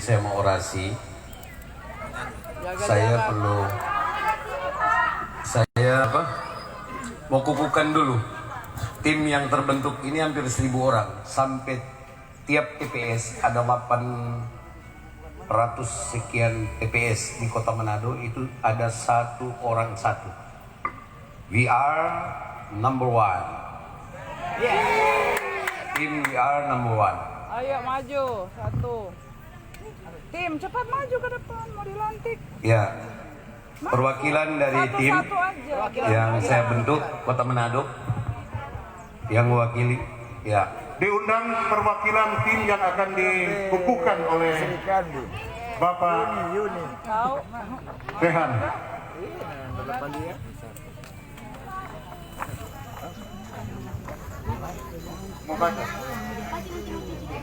saya mau orasi, saya mau kukuhkan dulu tim yang terbentuk ini hampir 1.000 orang. Sampai tiap TPS ada 800 sekian TPS di Kota Manado, itu ada satu orang satu. We are number one. Tim we are number one. Ayo maju satu. Tim cepat maju ke depan, mau dilantik. Ya. Perwakilan dari tim yang saya bentuk Kota Manado yang mewakili, ya. Diundang perwakilan tim yang akan dikukuhkan oleh Bapak Rehan.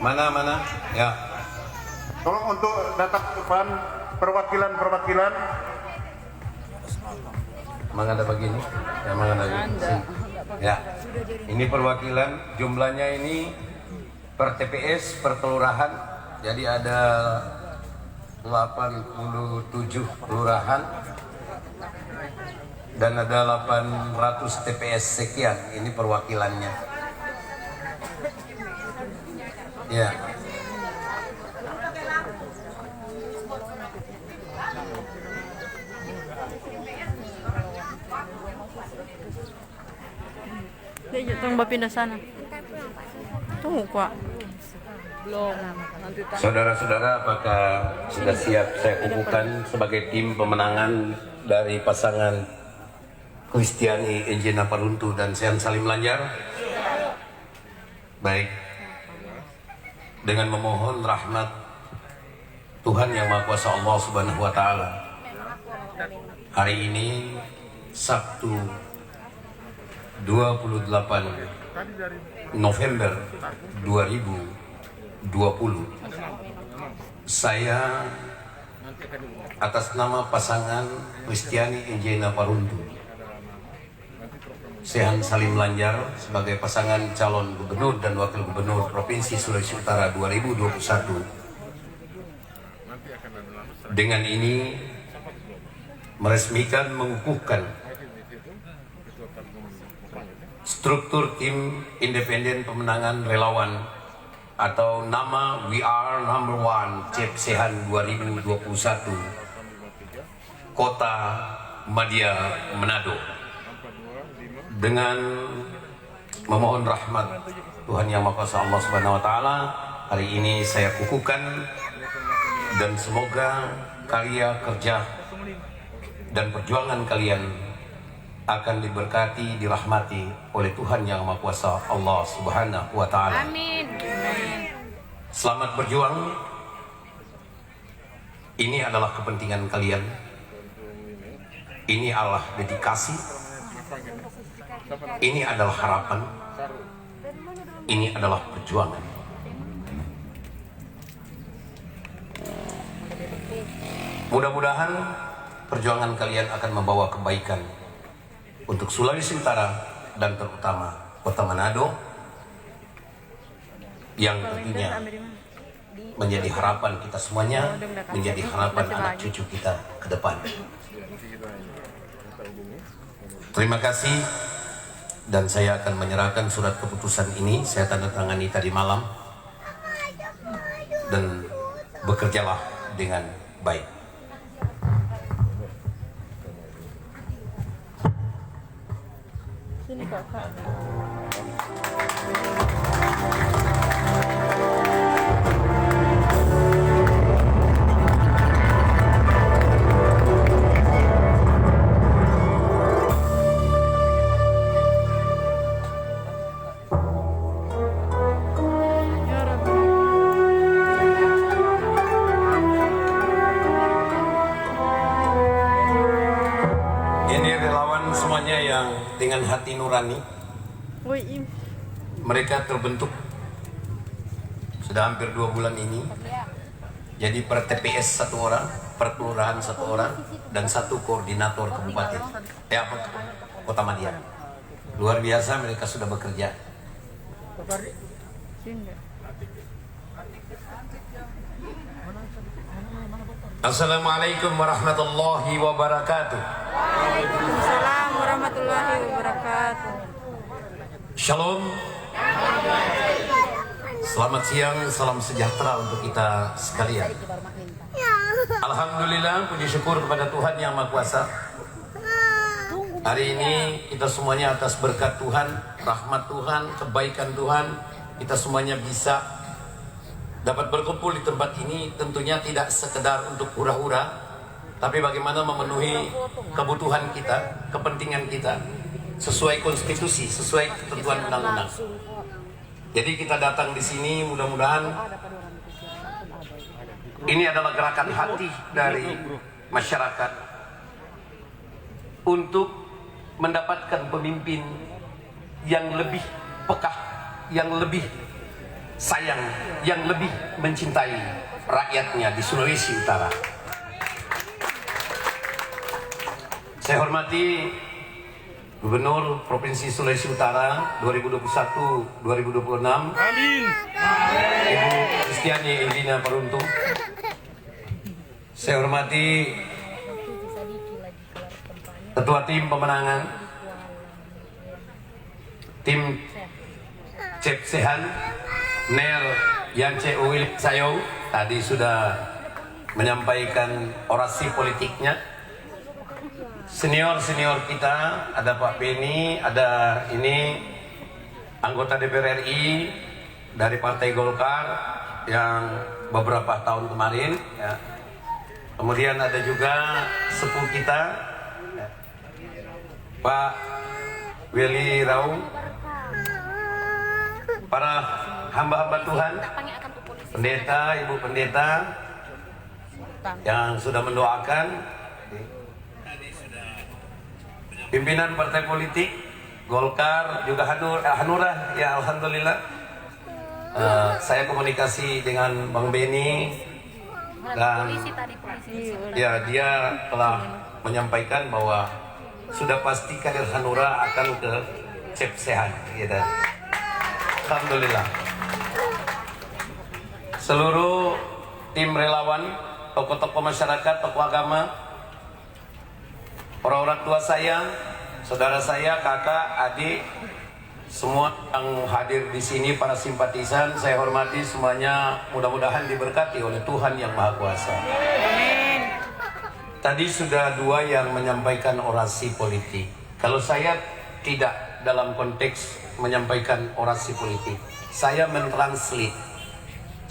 Mana? Ya. Tolong untuk datang ke depan perwakilan. Mana ada begini? Ya, mana ada begini? Ya. Ini perwakilan, jumlahnya ini per TPS, per kelurahan. Jadi ada 87 kelurahan dan ada 800 TPS sekian. Ini perwakilannya. Ya. Dia tunggu pindah sana. Tunggu kok. Belum. Nanti Saudara-saudara, apakah sudah siap saya kukuhkan sebagai tim pemenangan dari pasangan Kristiani Enjena Paruntu dan Sehan Salim Lanjar? Baik. Dengan memohon rahmat Tuhan Yang Maha Kuasa Allah Subhanahu wa taala. Hari ini Sabtu 28 November 2020, saya atas nama pasangan Kristiani Enjena Paruntu, Sehan Salim Lanjar sebagai pasangan calon gubernur dan wakil gubernur Provinsi Sulawesi Utara 2021. Dengan ini meresmikan, mengukuhkan struktur tim independen pemenangan relawan atau nama We Are Number One CEP Sehan 2021 Kota Madya Manado. Dengan memohon rahmat Tuhan Yang Maha Kuasa Allah Subhanahu wa taala, hari ini saya kukuhkan dan semoga karya kerja dan perjuangan kalian akan diberkati, dirahmati oleh Tuhan Yang Maha Kuasa Allah Subhanahu wa taala. Amin. Selamat berjuang. Ini adalah kepentingan kalian. Ini adalah dedikasi. Ini adalah harapan. Ini adalah perjuangan. Mudah-mudahan perjuangan kalian akan membawa kebaikan untuk Sulawesi Utara dan terutama Kota Manado yang tentunya menjadi harapan kita semuanya, menjadi harapan anak cucu kita ke depan. Terima kasih, dan saya akan menyerahkan surat keputusan ini. Saya tanda tangani tadi malam, dan bekerjalah dengan baik. Sini kakak. Ini relawan semuanya yang dengan hati nurani. Mereka terbentuk sudah hampir 2 bulan ini. Jadi per TPS 1 orang, per kelurahan 1 orang, dan 1 koordinator kabupaten. Kota Madya. Luar biasa mereka sudah bekerja. Assalamualaikum warahmatullahi wabarakatuh. Waalaikumsalam warahmatullahi wabarakatuh. Shalom. Selamat siang, salam sejahtera untuk kita sekalian. Alhamdulillah, puji syukur kepada Tuhan Yang Maha Kuasa. Hari ini kita semuanya atas berkat Tuhan, rahmat Tuhan, kebaikan Tuhan, kita semuanya bisa dapat berkumpul di tempat ini. Tentunya tidak sekedar untuk hura-hura, tapi bagaimana memenuhi kebutuhan kita, kepentingan kita sesuai konstitusi, sesuai ketentuan undang-undang. Jadi kita datang di sini, mudah-mudahan ini adalah gerakan hati dari masyarakat untuk mendapatkan pemimpin yang lebih peka, yang lebih sayang, yang lebih mencintai rakyatnya di Sulawesi Utara. Saya hormati Gubernur Provinsi Sulawesi Utara 2021-2026, Ibu Kristiani Elina Paruntung. Saya hormati Ketua Tim Pemenangan, Tim Cep Sehan, Ner Yance Uwil Sayo, tadi sudah menyampaikan orasi politiknya. Senior-senior kita, ada Pak Beni, ada ini anggota DPR RI dari Partai Golkar yang beberapa tahun kemarin ya. Kemudian ada juga sepuh kita ya, Pak Willy Raung, para hamba-hamba Tuhan, pendeta, ibu pendeta yang sudah mendoakan, pimpinan partai politik Golkar juga Hanura ya, alhamdulillah. Saya komunikasi dengan Bang Beni dan ya dia telah menyampaikan bahwa sudah pasti kader Hanura akan ke Cep Sehan gitu. Alhamdulillah. Seluruh tim relawan, tokoh-tokoh masyarakat, tokoh agama, orang-orang tua saya, saudara saya, kakak, adik, semua yang hadir di sini, para simpatisan, saya hormati semuanya. Mudah-mudahan diberkati oleh Tuhan Yang Maha Kuasa. Tadi sudah dua yang menyampaikan orasi politik. Kalau saya tidak dalam konteks menyampaikan orasi politik, saya mentranslate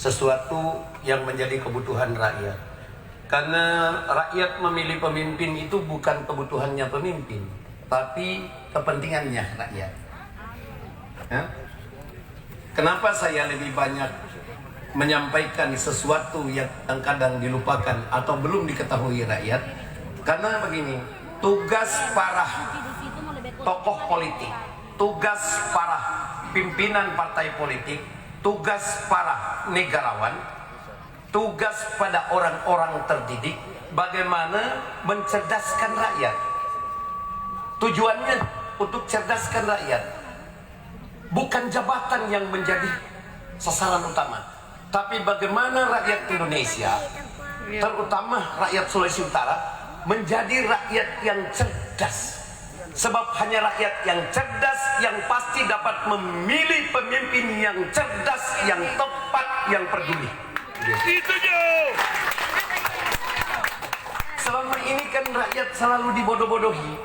sesuatu yang menjadi kebutuhan rakyat. Karena rakyat memilih pemimpin itu bukan kebutuhannya pemimpin, tapi kepentingannya rakyat. Ya? Kenapa saya lebih banyak menyampaikan sesuatu yang kadang-kadang dilupakan atau belum diketahui rakyat? Karena begini, tugas para tokoh politik, tugas para pimpinan partai politik, tugas para negarawan, tugas pada orang-orang terdidik bagaimana mencerdaskan rakyat. Tujuannya untuk cerdaskan rakyat, bukan jabatan yang menjadi sasaran utama, tapi bagaimana rakyat Indonesia, terutama rakyat Sulawesi Utara, menjadi rakyat yang cerdas. Sebab hanya rakyat yang cerdas yang pasti dapat memilih pemimpin yang cerdas, yang tepat, yang peduli. Itu jo. Selama ini kan rakyat selalu dibodoh-bodohi,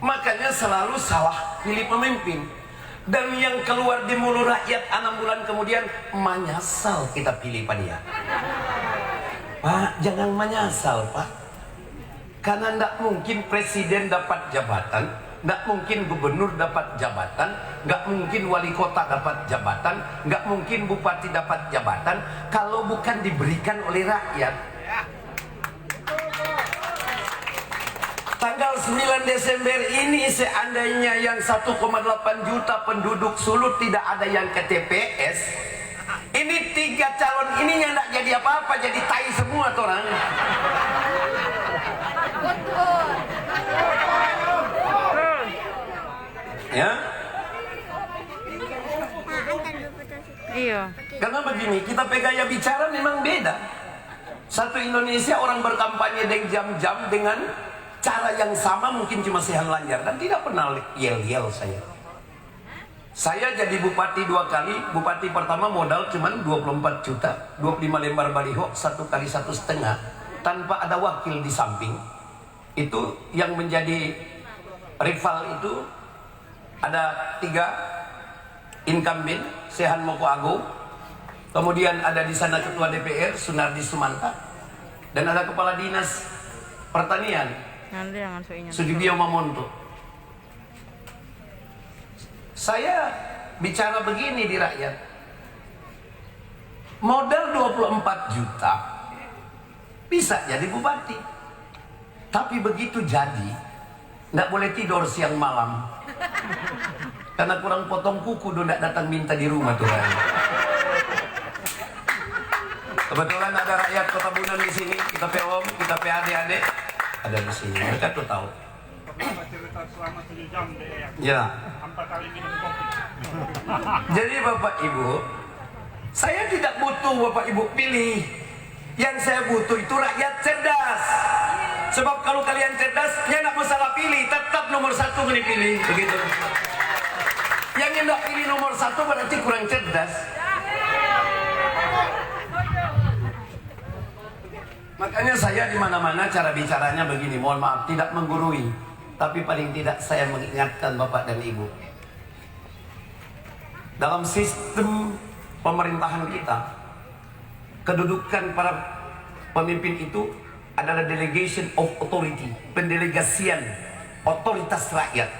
makanya selalu salah pilih pemimpin. Dan yang keluar di mulut rakyat 6 bulan kemudian, menyesal kita pilih pada dia. Pak, jangan menyesal Pak, karena tidak mungkin presiden dapat jabatan, tidak mungkin gubernur dapat jabatan, nggak mungkin wali kota dapat jabatan, nggak mungkin bupati dapat jabatan kalau bukan diberikan oleh rakyat. Tanggal 9 Desember ini seandainya yang 1,8 juta penduduk Sulut tidak ada yang ke TPS, ini 3 calon ini yang tidak jadi apa-apa, jadi tai semua orang. Ya. Iya. Karena begini, kita gaya bicara memang beda. Satu Indonesia orang berkampanye dengan jam-jam dengan cara yang sama, mungkin cuma Sehan Lanjar, dan tidak pernah yel-yel saya. Saya jadi bupati 2 kali. Bupati pertama modal cuma 24 juta, 25 lembar baliho, 1 kali 1,5, tanpa ada wakil di samping. Itu yang menjadi rival itu ada 3 incumbent, Sehan Moko Agung, kemudian ada di sana ketua DPR Sunardi Sumanta, dan ada kepala dinas pertanian Sudibyo Mamonto. Saya bicara begini di rakyat, modal 24 juta bisa jadi bupati, tapi begitu jadi nggak boleh tidur siang malam karena kurang potong kuku, udah datang minta di rumah tuh. Kebetulan ada rakyat Kota Bunan di sini, kita Om, kita adik-adik ada di sini, mereka tuh tahu. Cerita selama 7 jam deh Ya. 4 kali minum kopi. Jadi Bapak Ibu, saya tidak butuh Bapak Ibu pilih. Yang saya butuh itu rakyat cerdas. Sebab kalau kalian cerdas, ya nggak masalah pilih, tetap nomor 1 pilih, begitu. Yang nggak pilih nomor 1 berarti kurang cerdas. Makanya saya di mana-mana cara bicaranya begini, mohon maaf tidak menggurui, tapi paling tidak saya mengingatkan Bapak dan Ibu. Dalam sistem pemerintahan kita, kedudukan para pemimpin itu adalah delegation of authority, pendelegasian otoritas rakyat.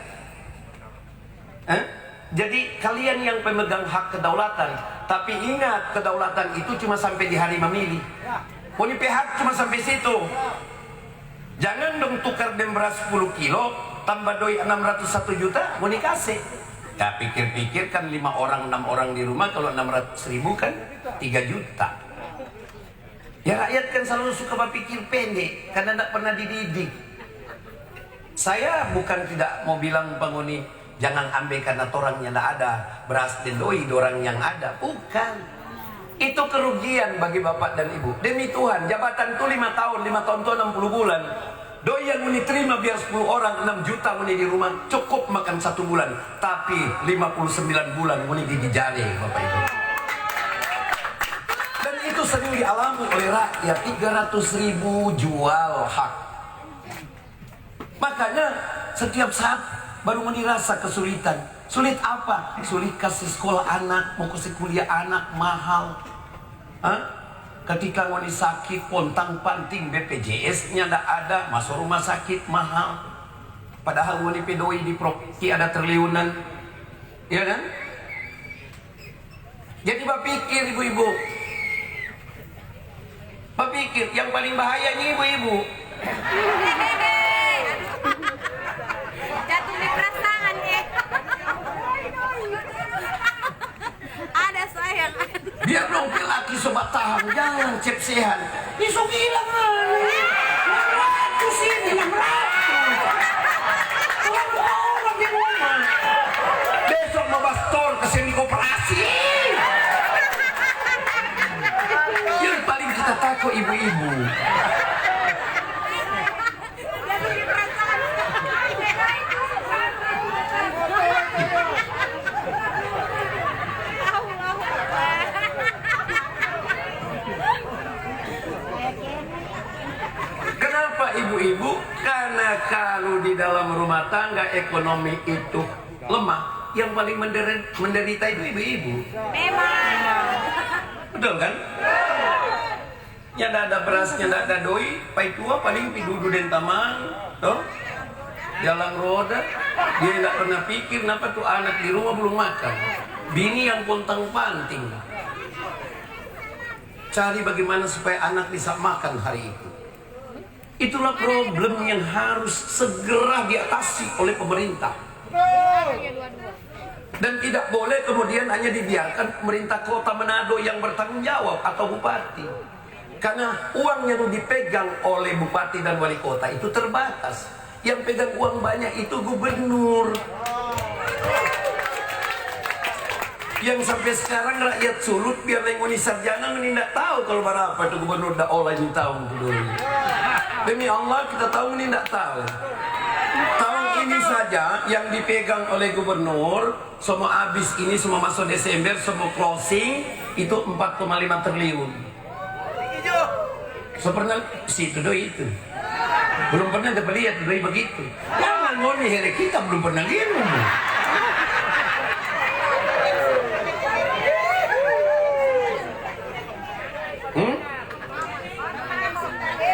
Jadi kalian yang pemegang hak kedaulatan, tapi ingat kedaulatan itu cuma sampai di hari memilih. Punya hak cuma sampai situ. Jangan dong tukar dem beras 10 kilo tambah doi 601 juta mau dikasih. Ya pikir-pikir kan 5 orang 6 orang di rumah, kalau 600.000 kan 3 juta. Ya rakyat kan selalu suka berpikir pendek karena tidak pernah dididik. Saya bukan tidak mau bilang penghuni jangan ambil karena orangnya tidak ada, beras dan doi orang yang ada, bukan. Itu kerugian bagi Bapak dan Ibu. Demi Tuhan, jabatan itu 5 tahun, 5 tahun itu 60 bulan. Doi yang muni terima biar 10 orang 6 juta muni di rumah cukup makan 1 bulan, tapi 59 bulan muni gigi jari Bapak Ibu. Dan itu sering dialami oleh rakyat. 300.000 jual hak. Makanya setiap saat baru muni rasa kesulitan. Sulit apa? Sulit kasih sekolah anak, mau kasih kuliah anak mahal. Ketika wani sakit, pontang panting BPJS-nya tidak ada, masuk rumah sakit mahal. Padahal wani pedoi di provinsi ada triliunan, ya kan? Jadi berpikir ibu-ibu, berpikir yang paling bahaya ini ibu-ibu. Jatuh di perasaan ada sayang. Biar dong laki sobat tahan, jangan cep sehan. Besok hilang lagi. 600 ini 600. Orang di rumah. Besok mau bastor kesini koperasi. Yang paling kita takut ibu-ibu. Ibu-ibu, karena kalau di dalam rumah tangga ekonomi itu lemah, yang paling menderita itu ibu-ibu. Memang. Betul kan? Yang ada berasnya, tidak ada doi, pai tua paling pidudu dan taman, toh? Jalan roda, dia tidak pernah pikir kenapa tuh anak di rumah belum makan. Bini yang pontang panting. Cari bagaimana supaya anak bisa makan hari itu. Itulah problem yang harus segera diatasi oleh pemerintah. Dan tidak boleh kemudian hanya dibiarkan pemerintah kota Manado yang bertanggung jawab atau bupati. Karena uang yang dipegang oleh bupati dan wali kota itu terbatas. Yang pegang uang banyak itu gubernur. Yang sampai sekarang rakyat Sulut biar lengoni sarjana ini tidak tahu kalau berapa itu gubernur dah olah ini tahun dulu. Demi Allah kita tahu ini tidak tahu. Tahun ini saja yang dipegang oleh gubernur semua habis ini semua masuk Desember semua closing itu 4,5 triliun. So pernah situ doi itu. Belum pernah dapat lihat doi begitu. Jangan ngoni hari kita belum pernah lihat.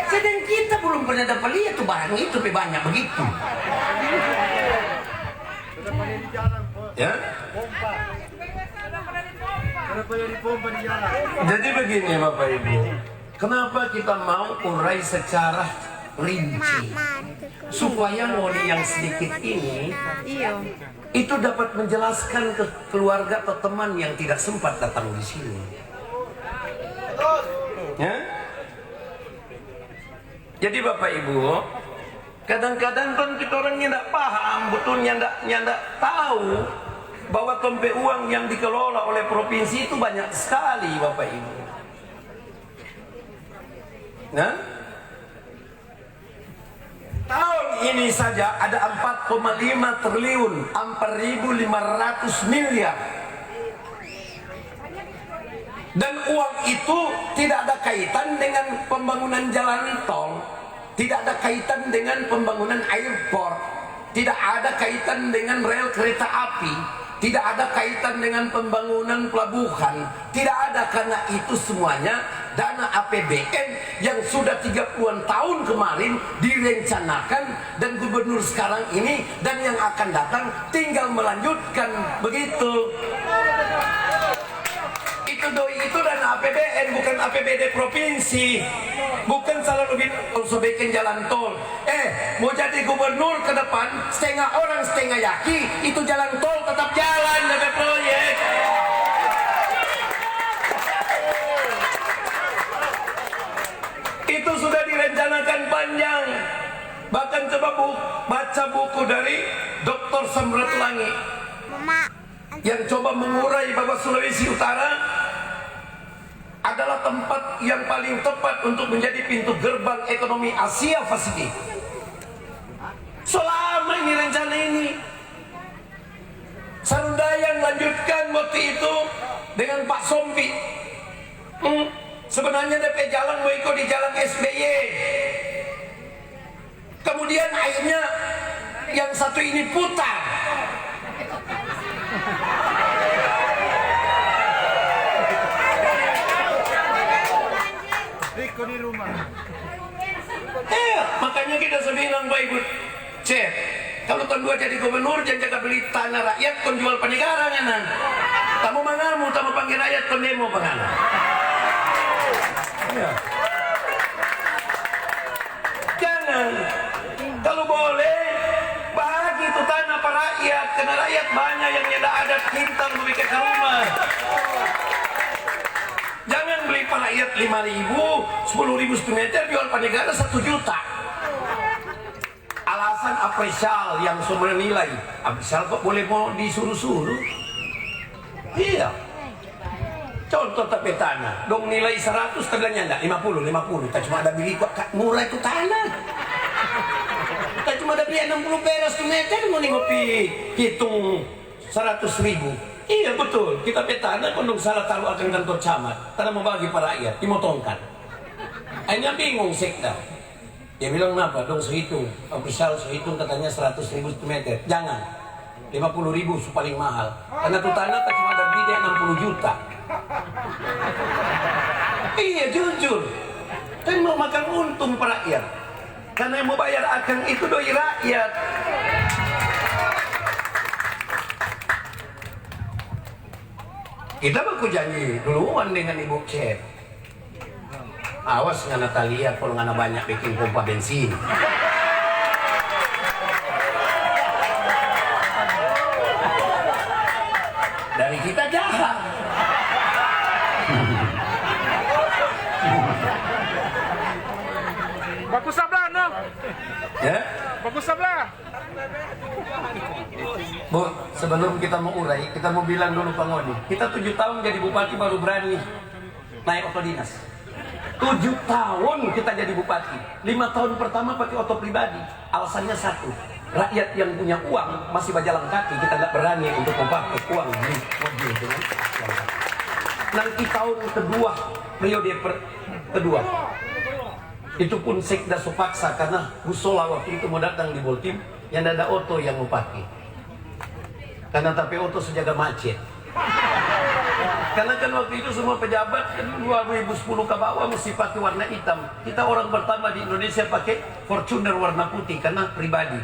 Sedang kita belum pernah dapat lihat tuh barang itu banyak begitu. Ya? Jadi begini Bapak Ibu, kenapa kita mau urai secara rinci supaya ngoni yang sedikit ini itu dapat menjelaskan ke keluarga atau teman yang tidak sempat datang di sini. Ya? Jadi Bapak Ibu, kadang-kadang kan kita orangnya tidak paham, betulnya tidak tahu bahwa tempe uang yang dikelola oleh provinsi itu banyak sekali Bapak Ibu. Nah, tahun ini saja ada 4,5 triliun, 4.500 miliar. Dan uang itu tidak ada kaitan dengan pembangunan jalan tol, tidak ada kaitan dengan pembangunan airport, tidak ada kaitan dengan rel kereta api, tidak ada kaitan dengan pembangunan pelabuhan, tidak ada, karena itu semuanya dana APBN yang sudah 30-an tahun kemarin direncanakan dan gubernur sekarang ini dan yang akan datang tinggal melanjutkan begitu. Itu doi itu dana APBN bukan APBD provinsi, bukan salah lebih bikin jalan tol. Mau jadi gubernur ke depan setengah orang setengah yaki itu jalan tol tetap jalan dari proyek. Itu sudah direncanakan panjang. Bahkan coba baca buku dari Dr. Samratulangit yang coba mengurai bahwa Sulawesi Utara adalah tempat yang paling tepat untuk menjadi pintu gerbang ekonomi Asia Pasifik. Selama ini rencana ini Sarundayang lanjutkan waktu itu dengan Pak Sompi. Sebenarnya DP jalan mau ikut di jalan SBY. Kemudian akhirnya yang satu ini putar. Di rumah. Makanya kita sebilang Pak Ibu Cep, kalau tahun 2 jadi gubernur jangan jaga beli tanah rakyat kon jual penegara kan. Tamu mangamu, tamu panggil rakyat kon demo pangan. Ya. Jangan. Kalau boleh bagi itu tanah para rakyat, karena rakyat banyak yang tidak ada kintal memikir ke rumah. Jangan beli para rakyat 5.000, 10.000 meter jual pada negara 1 juta. Alasan apresial yang sumber nilai. Apresial kok boleh mau disuruh-suruh? Iya. Contoh tapi tanah, dong nilai 100 tegaknya enggak 50. Tak cuma ada beli kok murah itu tanah. Tak cuma ada beli 60 perak 1 meter mau ngopi hitung 100.000. Iya betul, kita petana kondong salah taruh akan kantor camat. Karena mau bagi para rakyat, dimotongkan. Akhirnya bingung sekda. Dia bilang kenapa? Dong sehitung, official sehitung katanya 100.000 meter. Jangan, 50.000 paling mahal. Karena tuh tanah tak cuma ada beli 60 juta. Iya jujur, kan mau makan untung para rakyat. Karena yang mau bayar akan itu doi rakyat. Kita baku janji duluan dengan Ibu Cep. Awas ngana lihat kalau ngana banyak bikin pompa bensin. Dari kita jahat. Bagus sebelah no. Ya? Bagus sebelah. Bu, sebelum kita mau urai, kita mau bilang dulu Pak Ngoni. Kita 7 tahun jadi bupati baru berani naik oto dinas. 7 tahun kita jadi bupati. 5 tahun pertama pakai oto pribadi. Alasannya satu, rakyat yang punya uang masih berjalan kaki, kita nggak berani untuk memakai uang di mobil dengan. Nanti tahun kedua, periode kedua, itu pun sekda supaksa karena Gusola waktu itu mau datang di Boltim, yang ada oto yang mau pakai. Karena tapi oto sejaga macet. Karena kan waktu itu semua pejabat 2010 ke bawah mesti pakai warna hitam. Kita orang pertama di Indonesia pakai Fortuner warna putih karena pribadi.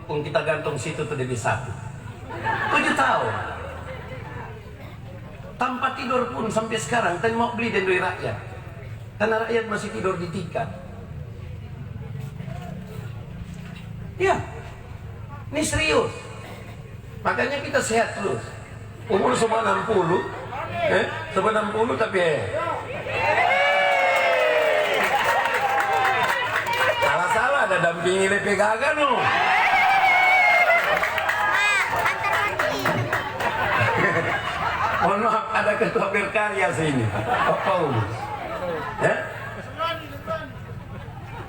Kita gantung situ tuh DB 1. 7 tahun. Tanpa tidur pun sampai sekarang kita mau beli dari rakyat. Karena rakyat masih tidur di tikar. Ya, ini serius. Makanya kita sehat terus. Umur semua 60, semua 60 tapi salah ada dampingi LPKK no. Mohon maaf, ada ketua berkarya sini, Pak Paulus.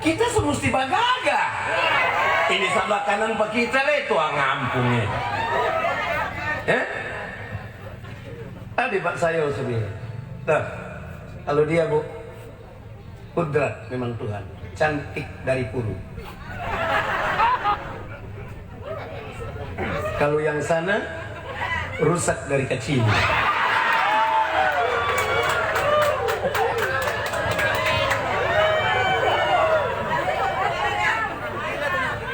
Kita semesti bagaga. Ini sebelah kanan Pak kita itu ngampungnya. Tadi Pak saya sendiri. Nah, kalau dia Bu, kudrat memang Tuhan, cantik dari puru. Kalau yang sana rusak dari kecil.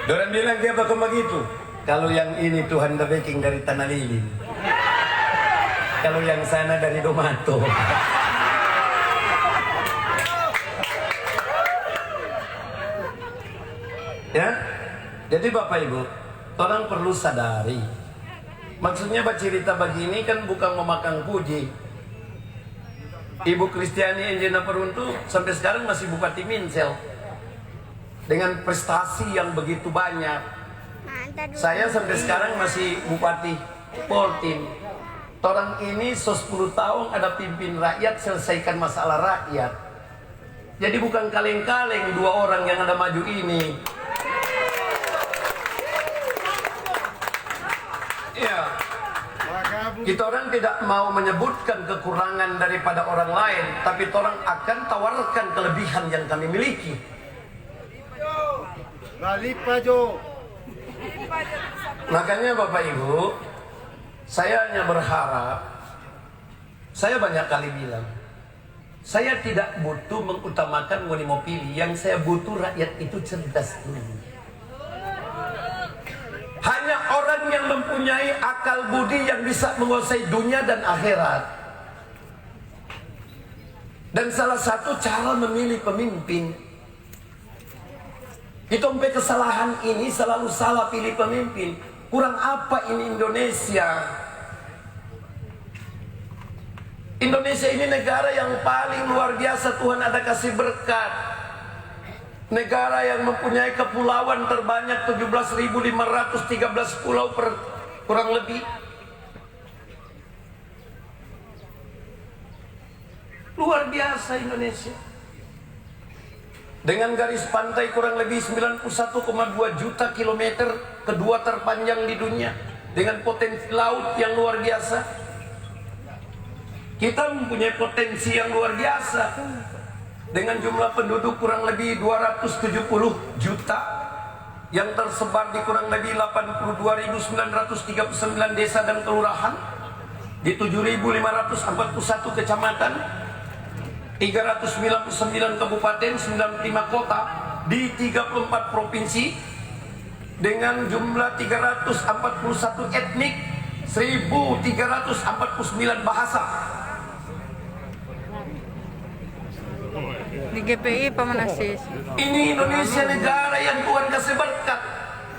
Orang bilang dia bakal begitu. Kalau yang ini Tuhan the baking dari Tanah Lilin. Kalau yang sana dari Domato. Ya, jadi Bapak Ibu, orang perlu sadari. Maksudnya cerita begini kan bukan memakan puji. Ibu Kristiani Enjena Peruntu sampai sekarang masih Bupati Minsel dengan prestasi yang begitu banyak. Saya sampai sekarang masih Bupati Poltim. Orang ini 10 tahun ada pimpin rakyat, selesaikan masalah rakyat. Jadi bukan kaleng-kaleng 2 orang yang ada maju ini. Ya, kita orang tidak mau menyebutkan kekurangan daripada orang lain, tapi orang akan tawarkan kelebihan yang kami miliki. Makanya Bapak Ibu, saya hanya berharap, saya banyak kali bilang, saya tidak butuh mengutamakan mau pilih, yang saya butuh rakyat itu cerdas dulu. Hanya orang yang mempunyai akal budi yang bisa menguasai dunia dan akhirat. Dan salah satu cara memilih pemimpin, itu sampai kesalahan ini selalu salah pilih pemimpin. Kurang apa ini Indonesia? Indonesia ini negara yang paling luar biasa Tuhan ada kasih berkat. Negara yang mempunyai kepulauan terbanyak 17.513 pulau kurang lebih. Luar biasa Indonesia. Dengan garis pantai kurang lebih 91,2 juta kilometer, kedua terpanjang di dunia, dengan potensi laut yang luar biasa. Kita mempunyai potensi yang luar biasa, dengan jumlah penduduk kurang lebih 270 juta, yang tersebar di kurang lebih 82.939 desa dan kelurahan, di 7.541 kecamatan, 399 kabupaten, 95 kota, di 34 provinsi, dengan jumlah 341 etnik, 1.349 bahasa. Di GPI Pamanasis. Ini Indonesia negara yang Tuhan kasih berkat.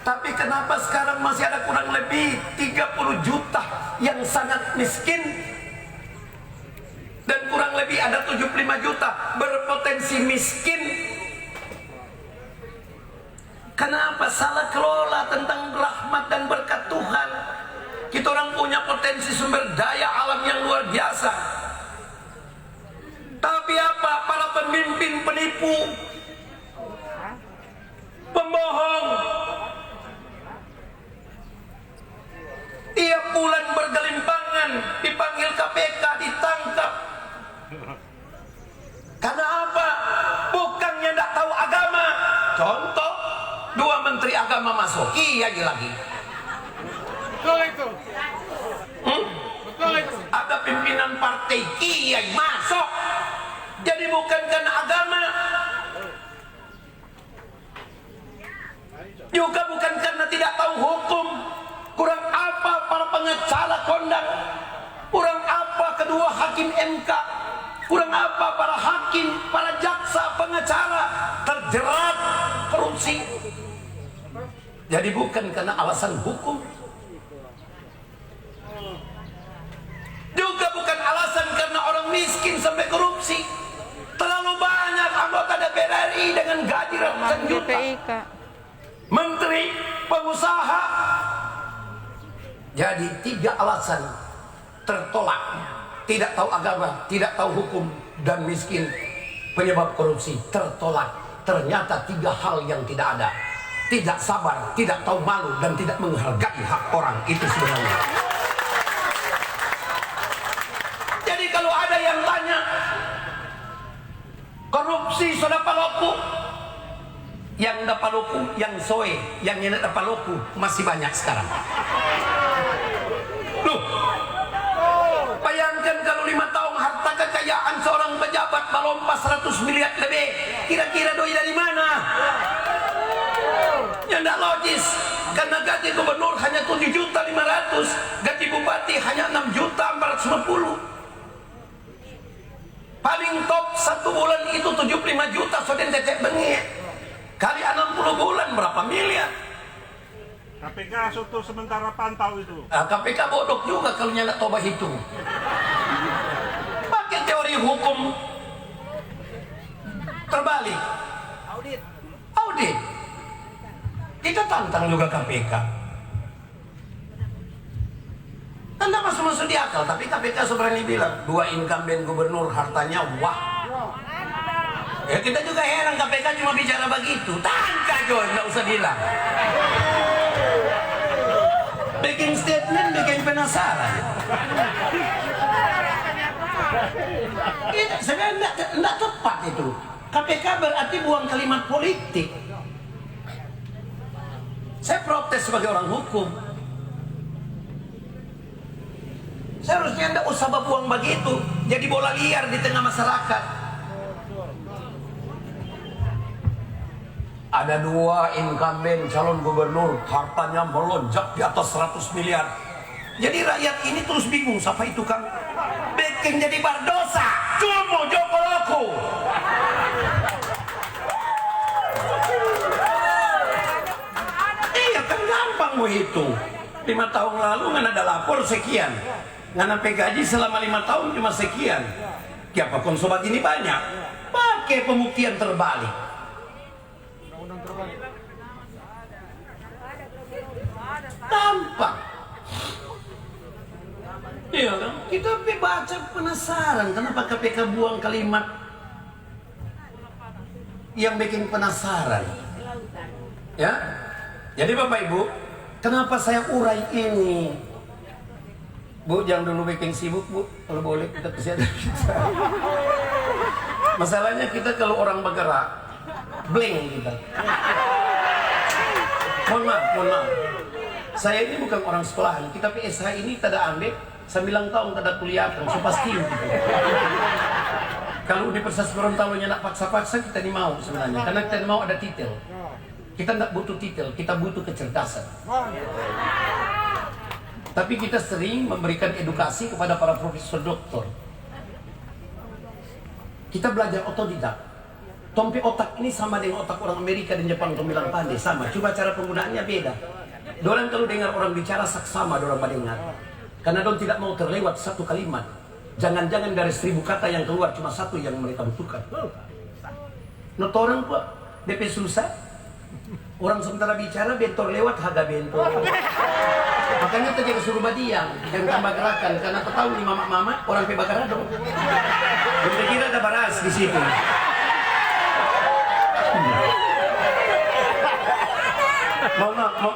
Tapi kenapa sekarang masih ada kurang lebih 30 juta yang sangat miskin? Dan kurang lebih ada 75 juta berpotensi miskin. Kenapa Kenapa? Salah kelola tentang rahmat dan berkat Tuhan. Kita orang punya potensi sumber daya alam yang luar biasa. Tapi apa? Para pemimpin penipu, pembohong, tiap bulan bergelimpangan, dipanggil KPK, ditangkap. Karena apa? Bukannya tidak tahu agama. Contoh, 2 menteri agama masuk, iya lagi. Betul itu. Betul itu. Ada pimpinan partai kiai masuk. Jadi bukan karena agama, juga bukan karena tidak tahu hukum. Kurang apa para pengacara kondang? Kurang apa kedua hakim MK? Kurang apa para hakim, para jaksa, pengacara terjerat korupsi? Jadi bukan karena alasan hukum, juga bukan alasan karena orang miskin sampai korupsi. Terlalu banyak anggota DPR RI dengan gaji ratusan juta, menteri, pengusaha. Jadi 3 alasan tertolak: tidak tahu agama, tidak tahu hukum, dan miskin. Penyebab korupsi tertolak. Ternyata 3 hal yang tidak ada: tidak sabar, tidak tahu malu, dan tidak menghargai hak orang. Itu sebenarnya. Jadi kalau ada yang tanya korupsi sudah paloku, yang dapat paloku, yang soe, yang tidak dapat paloku masih banyak sekarang. Loh, bayangkan kalau 5 tahun harta kekayaan seorang pejabat melompat 100 miliar lebih, kira-kira doi dari mana? Yang tidak logis. Karena gaji gubernur hanya 7.500.000, gaji bupati hanya 6.450.000. Paling top 1 bulan itu 75 juta, soden cecek bengek. Kali 60 bulan berapa miliar? KPK suatu sementara pantau itu. KPK bodoh juga kalau nyandak toba hitung. Pakai teori hukum terbalik. Audit. Kita tantang juga KPK. Tanda masuk di akal, tapi KPK sebenarnya bilang 2 incumbent gubernur hartanya wah. Ya kita juga heran, KPK cuma bicara begitu. Tangka John, nggak usah bilang. Bikin statement, bikin penasaran. Itu sebenarnya tidak tepat itu. KPK berarti buang kalimat politik. Saya protes sebagai orang hukum. Seharusnya tidak usah buang begitu, jadi bola liar di tengah masyarakat. Ada 2 incumbent calon gubernur, hartanya melonjak di atas 100 miliar. Jadi rakyat ini terus bingung, siapa itu kan? Bikin jadi berdosa, cuma Joko Loku. Iya kan gampang mau hitung. 5 tahun lalu nggak ada lapor sekian. Nggak sampai gaji selama 5 tahun cuma sekian. Siapa konsobat ini banyak? Pakai pembuktian terbalik. Gampang. Iya kan? Kita baca penasaran kenapa KPK buang kalimat yang bikin penasaran. Ya. Jadi Bapak Ibu, kenapa saya urai ini? Bu, jangan dulu bikin sibuk, Bu. Kalau boleh kita kesehatan kita. Masalahnya kita kalau orang bergerak, blank kita. Mohon maaf. Saya ini bukan orang sekolahan. Kita PSH ini tidak ambil 9 tahun tidak kuliah, so pasti. Kalau Universitas Gorontalo nak paksa-paksa kita ini mau sebenarnya, karena kita mau ada titel. Kita nggak butuh titel, kita butuh kecerdasan. Tapi kita sering memberikan edukasi kepada para profesor doktor. Kita belajar otodidak. Tompi otak ini sama dengan otak orang Amerika dan Jepang, tom bilang pandai sama. Cuma cara penggunaannya beda. Dorang kalau dengar orang bicara saksama, dorang mendengar. Karena dorang tidak mau terlewat satu kalimat. Jangan-jangan dari 1000 kata yang keluar cuma 1 yang mereka butuhkan. Not orang Pak, DP susah. Orang sementara bicara bentor lewat haga bentor. Makanya kita jangan suruh badiang, jangan tambah gerakan karena tahu nih mama orang pe bakar dong. Udah kira ada baras di situ.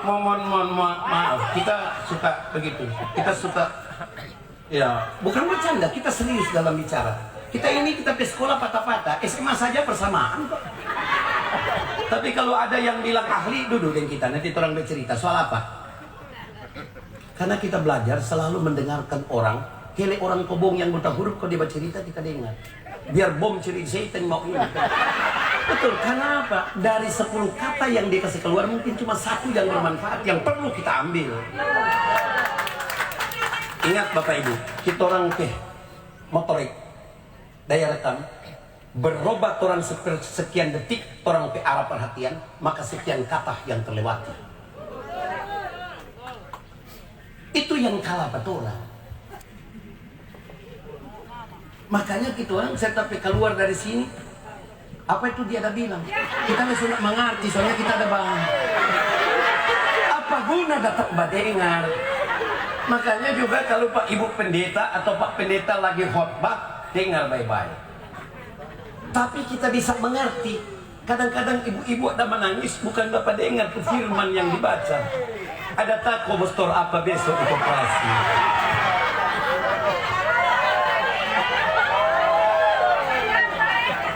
Mohon maaf, kita suka begitu. Kita suka ya, bukan bercanda, kita serius dalam bicara. Kita ke sekolah patah-patah, SMA saja persamaan kok. Tapi kalau ada yang bilang ahli, duduk dengan kita, nanti orang bercerita soal apa? Karena kita belajar selalu mendengarkan orang, kele orang kobong yang buta huruf kalau dia bercerita kita dengar. Biar bom cerita setan mau ini. Betul, karena apa? Dari 10 kata yang dia kasih keluar mungkin cuma 1 yang bermanfaat, yang perlu kita ambil. Ingat Bapak Ibu, kita orang motorik, daya rekam, berobat orang sekian detik, orang ke arah perhatian, maka sekian kata yang terlewati. Itu yang kalah betul. Makanya kita orang saya tapi keluar dari sini, apa itu dia ada bilang? Kita langsung mengerti, soalnya kita ada bang. Apa guna datang badengar? Makanya juga kalau Pak Ibu Pendeta atau Pak Pendeta lagi khotbah, dengar baik-baik. Tapi kita bisa mengerti. Kadang-kadang ibu-ibu ada menangis bukan dapat dengar tuh firman yang dibaca. Ada tako bostor apa besok di koperasi.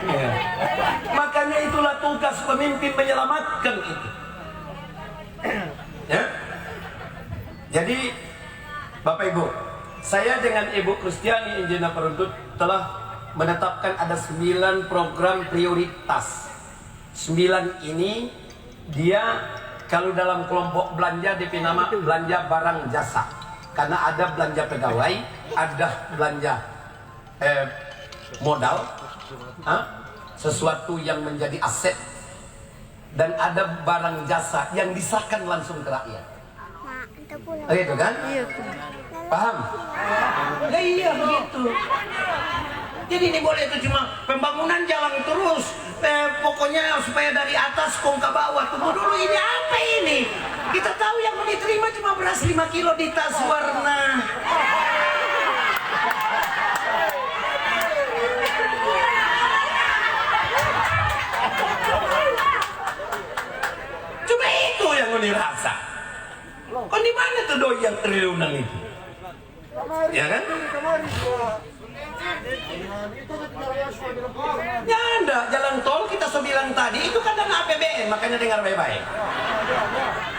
Ya. Makanya itulah tugas pemimpin menyelamatkan itu. Ya. Jadi Bapak Ibu, saya dengan Ibu Kristiani Injina Peruntut telah menetapkan ada 9 program prioritas. 9 ini dia kalau dalam kelompok belanja DP nama belanja barang jasa. Karena ada belanja pegawai, ada belanja modal, sesuatu yang menjadi aset, dan ada barang jasa yang disahkan langsung ke rakyat. Begitu kan? Iya. Paham? Ya, iya begitu. Jadi ini boleh itu cuma pembangunan jalan terus. Pokoknya supaya dari atas kong ke bawah. Tunggu dulu, ini apa ini? Kita tahu yang mau diterima cuma beras 5 kilo di tas warna. Cuma itu yang mau dirasa. Kok di mana tuh doi yang triliunan itu? Ya kan? Ya ada jalan tol kita bilang tadi itu kan dana APBN, makanya dengar baik-baik.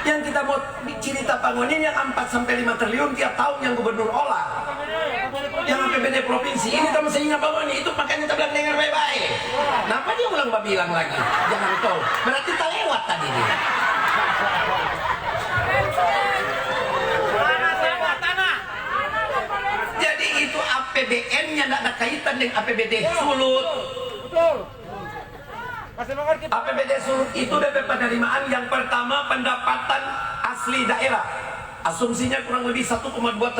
Yang kita mau cerita bangunin yang 4-5 triliun tiap tahun yang gubernur olah. Yang APBD provinsi ini kita masih ingat bangunin itu, makanya kita bilang dengar baik-baik. Kenapa dia ulang bilang lagi jalan tol? Berarti kita lewat tadi dia. Jadi itu APBN-nya tidak ada kaitan dengan APBD Sulut. Betul. APBD Sulut itu DP penerimaan yang pertama pendapatan asli daerah. Asumsinya kurang lebih 1,2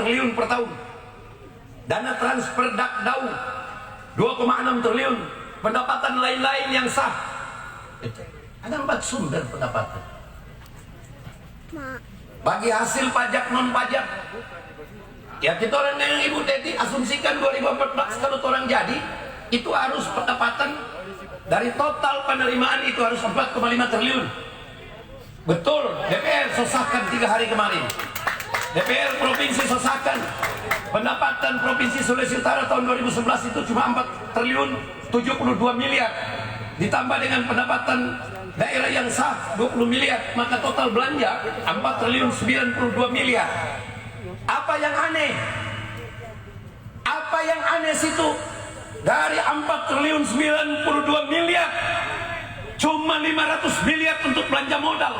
triliun per tahun. Dana transfer Dakdau 2,6 triliun. Pendapatan lain-lain yang sah. Ada 4 sumber pendapatan. Bagi hasil pajak non pajak. Ya kita orang yang Ibu Teti asumsikan 2014 kalau orang jadi itu harus pendapatan dari total penerimaan itu harus 4,5 triliun. Betul, DPR sosahkan 3 hari kemarin. DPR provinsi sosahkan pendapatan provinsi Sulawesi Utara tahun 2011 itu cuma 4 triliun 72 miliar. Ditambah dengan pendapatan daerah yang sah 20 miliar, maka total belanja 4 triliun 92 miliar. Apa yang aneh? Apa yang aneh situ? Dari 4 triliun 92 miliar cuma 500 miliar untuk belanja modal.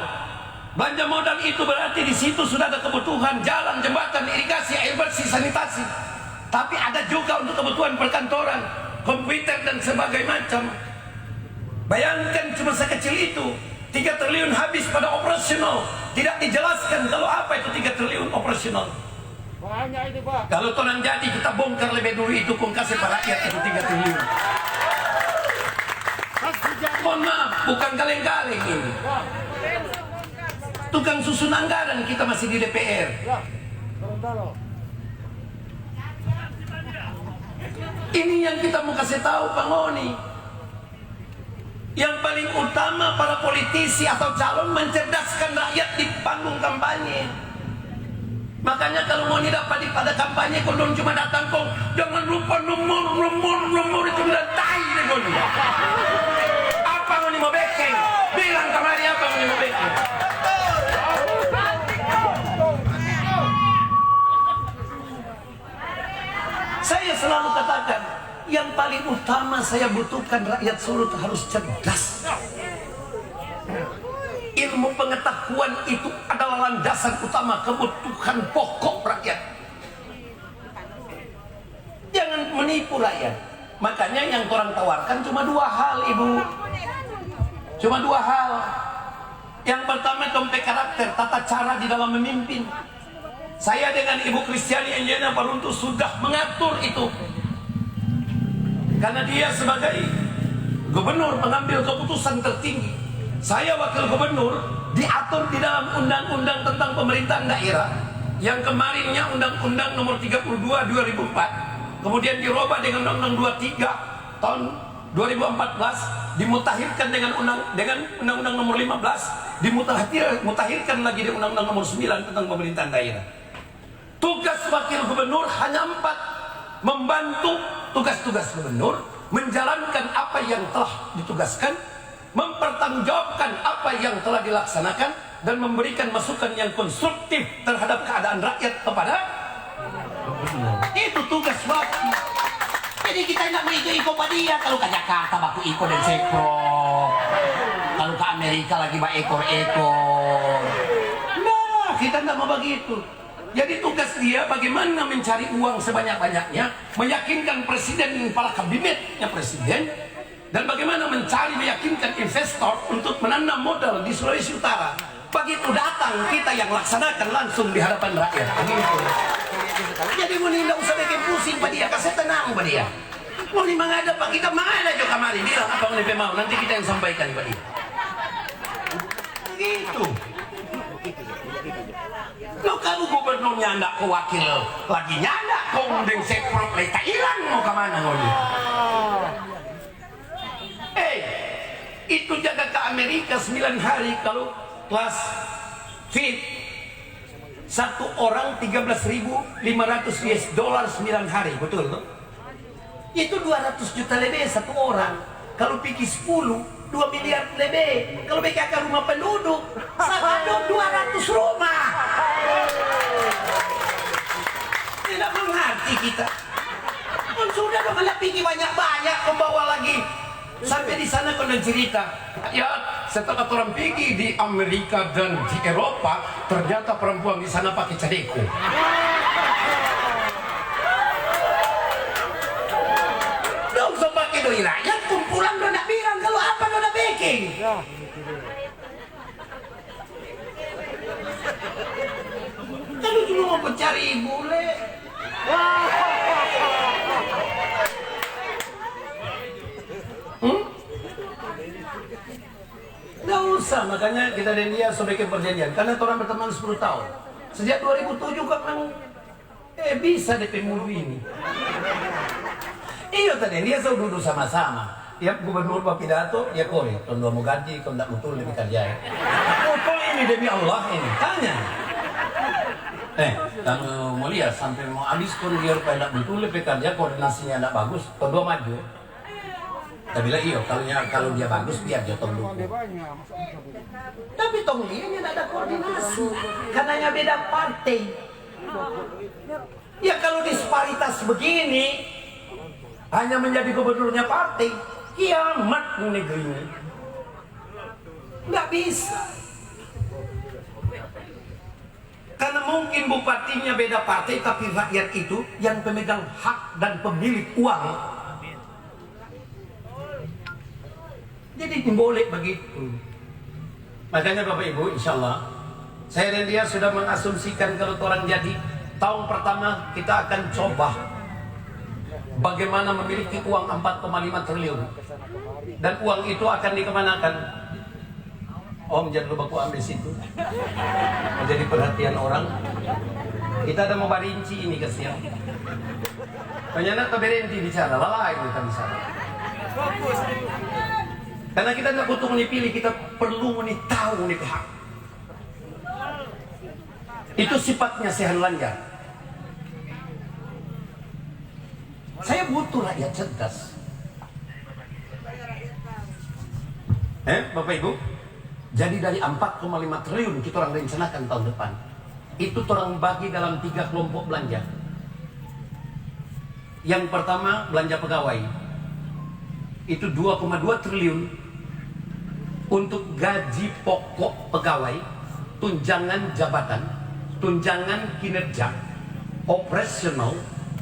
Belanja modal itu berarti di situ sudah ada kebutuhan jalan, jembatan, irigasi, air bersih, sanitasi. Tapi ada juga untuk kebutuhan perkantoran, komputer dan sebagainya macam. Bayangkan cuma sekecil itu 3 triliun habis pada operasional. Tidak dijelaskan kalau apa itu 3 triliun operasional. Banyak itu Pak. Kalau tonang jadi kita bongkar lebih dulu itu kong kasih para rakyat itu 3 triliun. Mohon maaf, bukan kaleng-kaleng ini. Tukang susun anggaran kita masih di DPR. Ya, Gorontalo. Ini yang kita mau kasih tahu Pak Ngoni. Yang paling utama para politisi atau calon mencerdaskan rakyat di panggung kampanye. Makanya kalau Ngoni dapat pada kampanye, kondom cuma datang kok, jangan lupa nomor itu bilang tai deh Ngoni. Apa Ngoni mau backing? Bilang kemari apa Ngoni mau backing? Saya selalu katakan, yang paling utama saya butuhkan rakyat Solo harus cerdas. Ilmu pengetahuan itu adalah landasan utama kebutuhan pokok rakyat. Jangan menipu rakyat. Makanya yang orang tawarkan cuma dua hal, Ibu. Cuma dua hal. Yang pertama dompet karakter, tata cara di dalam memimpin. Saya dengan Ibu Kristiani Enjena Paruntu sudah mengatur itu. Karena dia sebagai gubernur mengambil keputusan tertinggi. Saya wakil gubernur, diatur di dalam undang-undang tentang pemerintahan daerah yang kemarinnya undang-undang nomor 32 2004, kemudian dirubah dengan undang-undang 23 tahun 2014, dimutakhirkan dengan undang-undang nomor 15, dimutakhirkan lagi di undang-undang nomor 9 tentang pemerintahan daerah. Tugas wakil gubernur hanya 4, membantu tugas-tugas gubernur, menjalankan apa yang telah ditugaskan, mempertanggungjawabkan apa yang telah dilaksanakan, dan memberikan masukan yang konstruktif terhadap keadaan rakyat kepada gubernur. Itu tugas wakil. Jadi kita tidak mau ikut pada dia. Kalau ke Jakarta baku ikut dan sekro, kalau ke Amerika lagi bak ekor-ekor. Nah, kita tidak mau begitu. Jadi tugas dia bagaimana mencari uang sebanyak-banyaknya, meyakinkan presiden, para kabinetnya presiden, dan bagaimana meyakinkan investor untuk menanam modal di Sulawesi Utara. Begitu datang, kita yang laksanakan langsung di hadapan rakyat. Begitu. Jadi Muni tidak usah bikin pusing pada dia, kasih tenang pada dia. Muni menghadap, kita menghadap juga kemarin, bilang apa Muni mau, nanti kita yang sampaikan pada dia. Begitu. Lo kalau gubernurnya ndak ke wakil lagi nyandak kondeng seprok leta hilang mau kemana Ngoni? Itu jaga ke Amerika 9 hari kalau kelas fit, satu orang 13.500 US dollar 9 hari, betul tuh? Itu 200 juta lebih satu orang. Kalau pikir 10 2 miliar lebih. Kalau BKK rumah penduduk, satu 200 rumah. Tidak mengerti kita. Kan sudah dong, anda pikir banyak-banyak membawa lagi. Sampai di sana kau dan cerita, ya setelah orang pergi di Amerika dan di Eropa, ternyata perempuan di sana pakai cadeko. Dong so pakai doi rakyat, kumpulan do nak bilang kalau apa do nak bikin. Kalau cuma mau mencari bule. Nggak usah, makanya kita dan dia sudah bikin perjanjian. Karena orang berteman 10 tahun. Sejak 2007 kan bisa DP movie ini. Iya tadi dia selalu duduk sama-sama. Tiap gubernur pidato, ya koi, kalau mau gaji, kalau tidak betul lebih kerja. Oh, kok ini demi Allah ini? Tanya. Kalau mau lihat sampai mau habis pun dia tidak betul lebih kerja, koordinasinya tidak bagus, kedua maju. Kita bilang iya, kalau dia bagus biar jatuh dulu. Tapi tong dia tidak ada koordinasi, karenanya beda partai. Ya kalau disparitas begini, hanya menjadi gubernurnya partai, kiamat negeri ini. Nggak bisa. Karena mungkin bupatinya beda partai, tapi rakyat itu yang pemegang hak dan pemilik uang. Jadi boleh begitu. Makanya Bapak Ibu, insya Allah saya dan dia sudah mengasumsikan kalau orang jadi tahun pertama kita akan coba bagaimana memiliki uang 4,5 triliun. Dan uang itu akan dikemanakan? Om jangan lupa ku ambil situ. Menjadi perhatian orang. Kita ada mau barinci ini kasihan. Ternyata berhenti bicara, lalai kita bicara. Karena kita nggak butuh menipilih, kita perlu tahu hak. Itu sifatnya sehan lanjar. Saya butuh rakyat cerdas. Bapak Ibu, jadi dari 4,5 triliun kita orang rencanakan tahun depan, itu orang bagi dalam 3 kelompok belanja. Yang pertama belanja pegawai, itu 2,2 triliun untuk gaji pokok pegawai, tunjangan jabatan, tunjangan kinerja, operasional,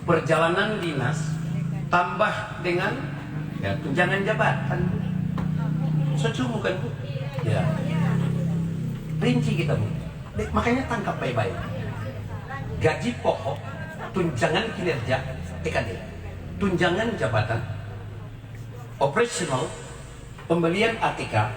perjalanan dinas, tambah dengan tunjangan jabatan. Secumu kan Bu? Ya. Rinci kita Bu. Makanya tangkap baik-baik. Gaji pokok, tunjangan kinerja, TKD, tunjangan jabatan, operasional, pembelian ATK,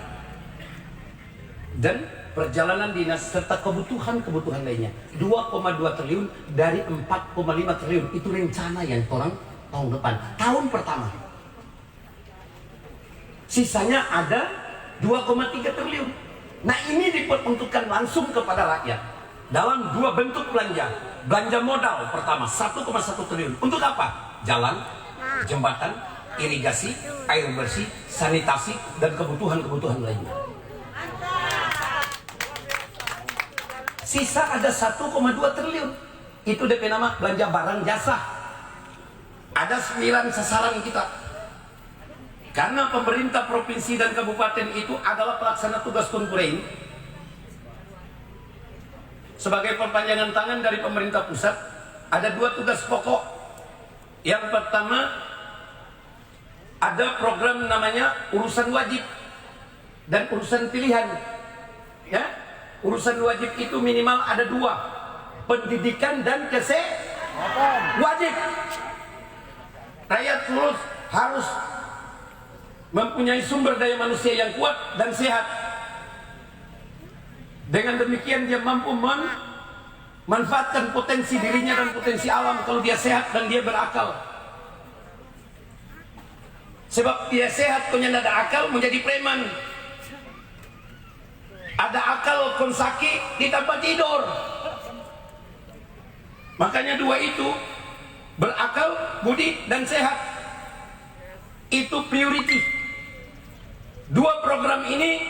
dan perjalanan dinas serta kebutuhan-kebutuhan lainnya. 2,2 triliun dari 4,5 triliun itu rencana yang orang tahun depan, tahun pertama. Sisanya ada 2,3 triliun. Nah ini diperuntukkan langsung kepada rakyat dalam 2 bentuk belanja. Belanja modal pertama 1,1 triliun. Untuk apa? Jalan, jembatan, irigasi, air bersih, sanitasi, dan kebutuhan-kebutuhan lainnya. Sisa ada 1,2 triliun. Itu DP nama belanja barang jasa. Ada 9 sasaran kita. Karena pemerintah provinsi dan kabupaten itu adalah pelaksana tugas konkuren sebagai perpanjangan tangan dari pemerintah pusat, ada 2 tugas pokok. Yang pertama, ada program namanya urusan wajib dan urusan pilihan. Ya, urusan wajib itu minimal ada 2, pendidikan dan kesehatan. Wajib. Rakyat harus mempunyai sumber daya manusia yang kuat dan sehat. Dengan demikian dia mampu memanfaatkan potensi dirinya dan potensi alam kalau dia sehat dan dia berakal. Sebab dia sehat punya ada akal menjadi preman. Ada akal konsaki ditambah tidur. Makanya 2 itu, berakal, budi, dan sehat, itu priority. 2 program ini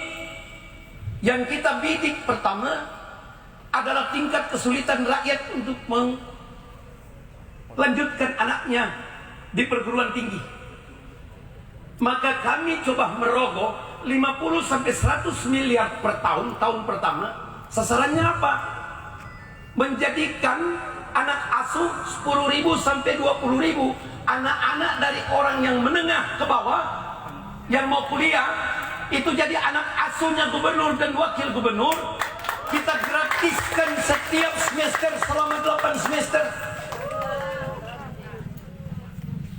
yang kita bidik pertama adalah tingkat kesulitan rakyat untuk melanjutkan anaknya di perguruan tinggi. Maka kami coba merogoh 50-100 miliar per tahun, tahun pertama. Sasarannya apa? Menjadikan anak asuh 10.000 sampai 20.000 anak-anak dari orang yang menengah ke bawah yang mau kuliah itu jadi anak asuhnya gubernur dan wakil gubernur. Kita gratiskan setiap semester selama 8 semester.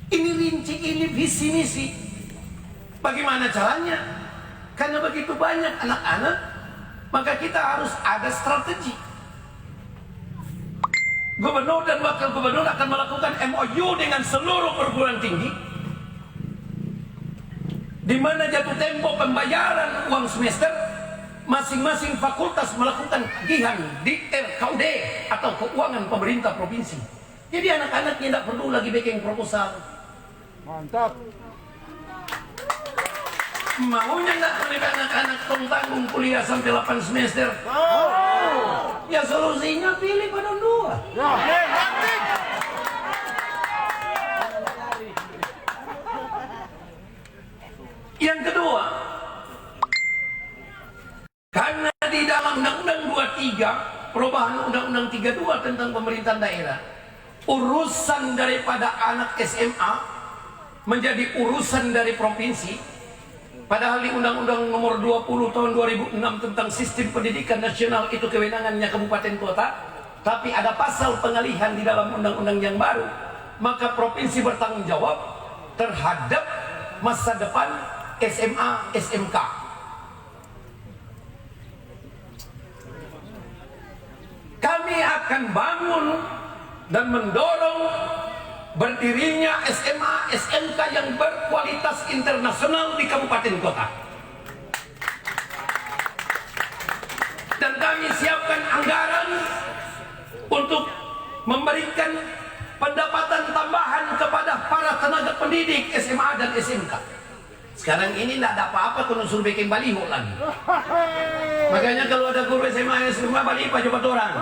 Ini rinci, ini visi misi. Bagaimana caranya? Karena begitu banyak anak-anak, maka kita harus ada strategi. Gubernur dan wakil gubernur akan melakukan MOU dengan seluruh perguruan tinggi, di mana jatuh tempo pembayaran uang semester, masing-masing fakultas melakukan tagihan di RKUD atau keuangan pemerintah provinsi. Jadi anak-anaknya tidak perlu lagi bikin proposal. Mantap. Maunya nggak menerima anak-anak tanggung kuliah sampai 8 semester? Ya solusinya pilih pada 2. Yang kedua, karena di dalam Undang-Undang 23, perubahan Undang-Undang 32 tentang pemerintahan daerah, urusan daripada anak SMA menjadi urusan dari provinsi. Padahal di Undang-Undang nomor 20 tahun 2006 tentang sistem pendidikan nasional itu kewenangannya kabupaten kota, tapi ada pasal pengalihan di dalam undang-undang yang baru. Maka provinsi bertanggung jawab terhadap masa depan SMA, SMK. akan bangun dan mendorong berdirinya SMA, SMK yang berkualitas internasional di kabupaten kota. Dan kami siapkan anggaran untuk memberikan pendapatan tambahan kepada para tenaga pendidik SMA dan SMK. Sekarang ini tidak ada apa-apa kalau suruh bikin baliho lagi. Makanya kalau ada guru SMA, SMK balik coba orang.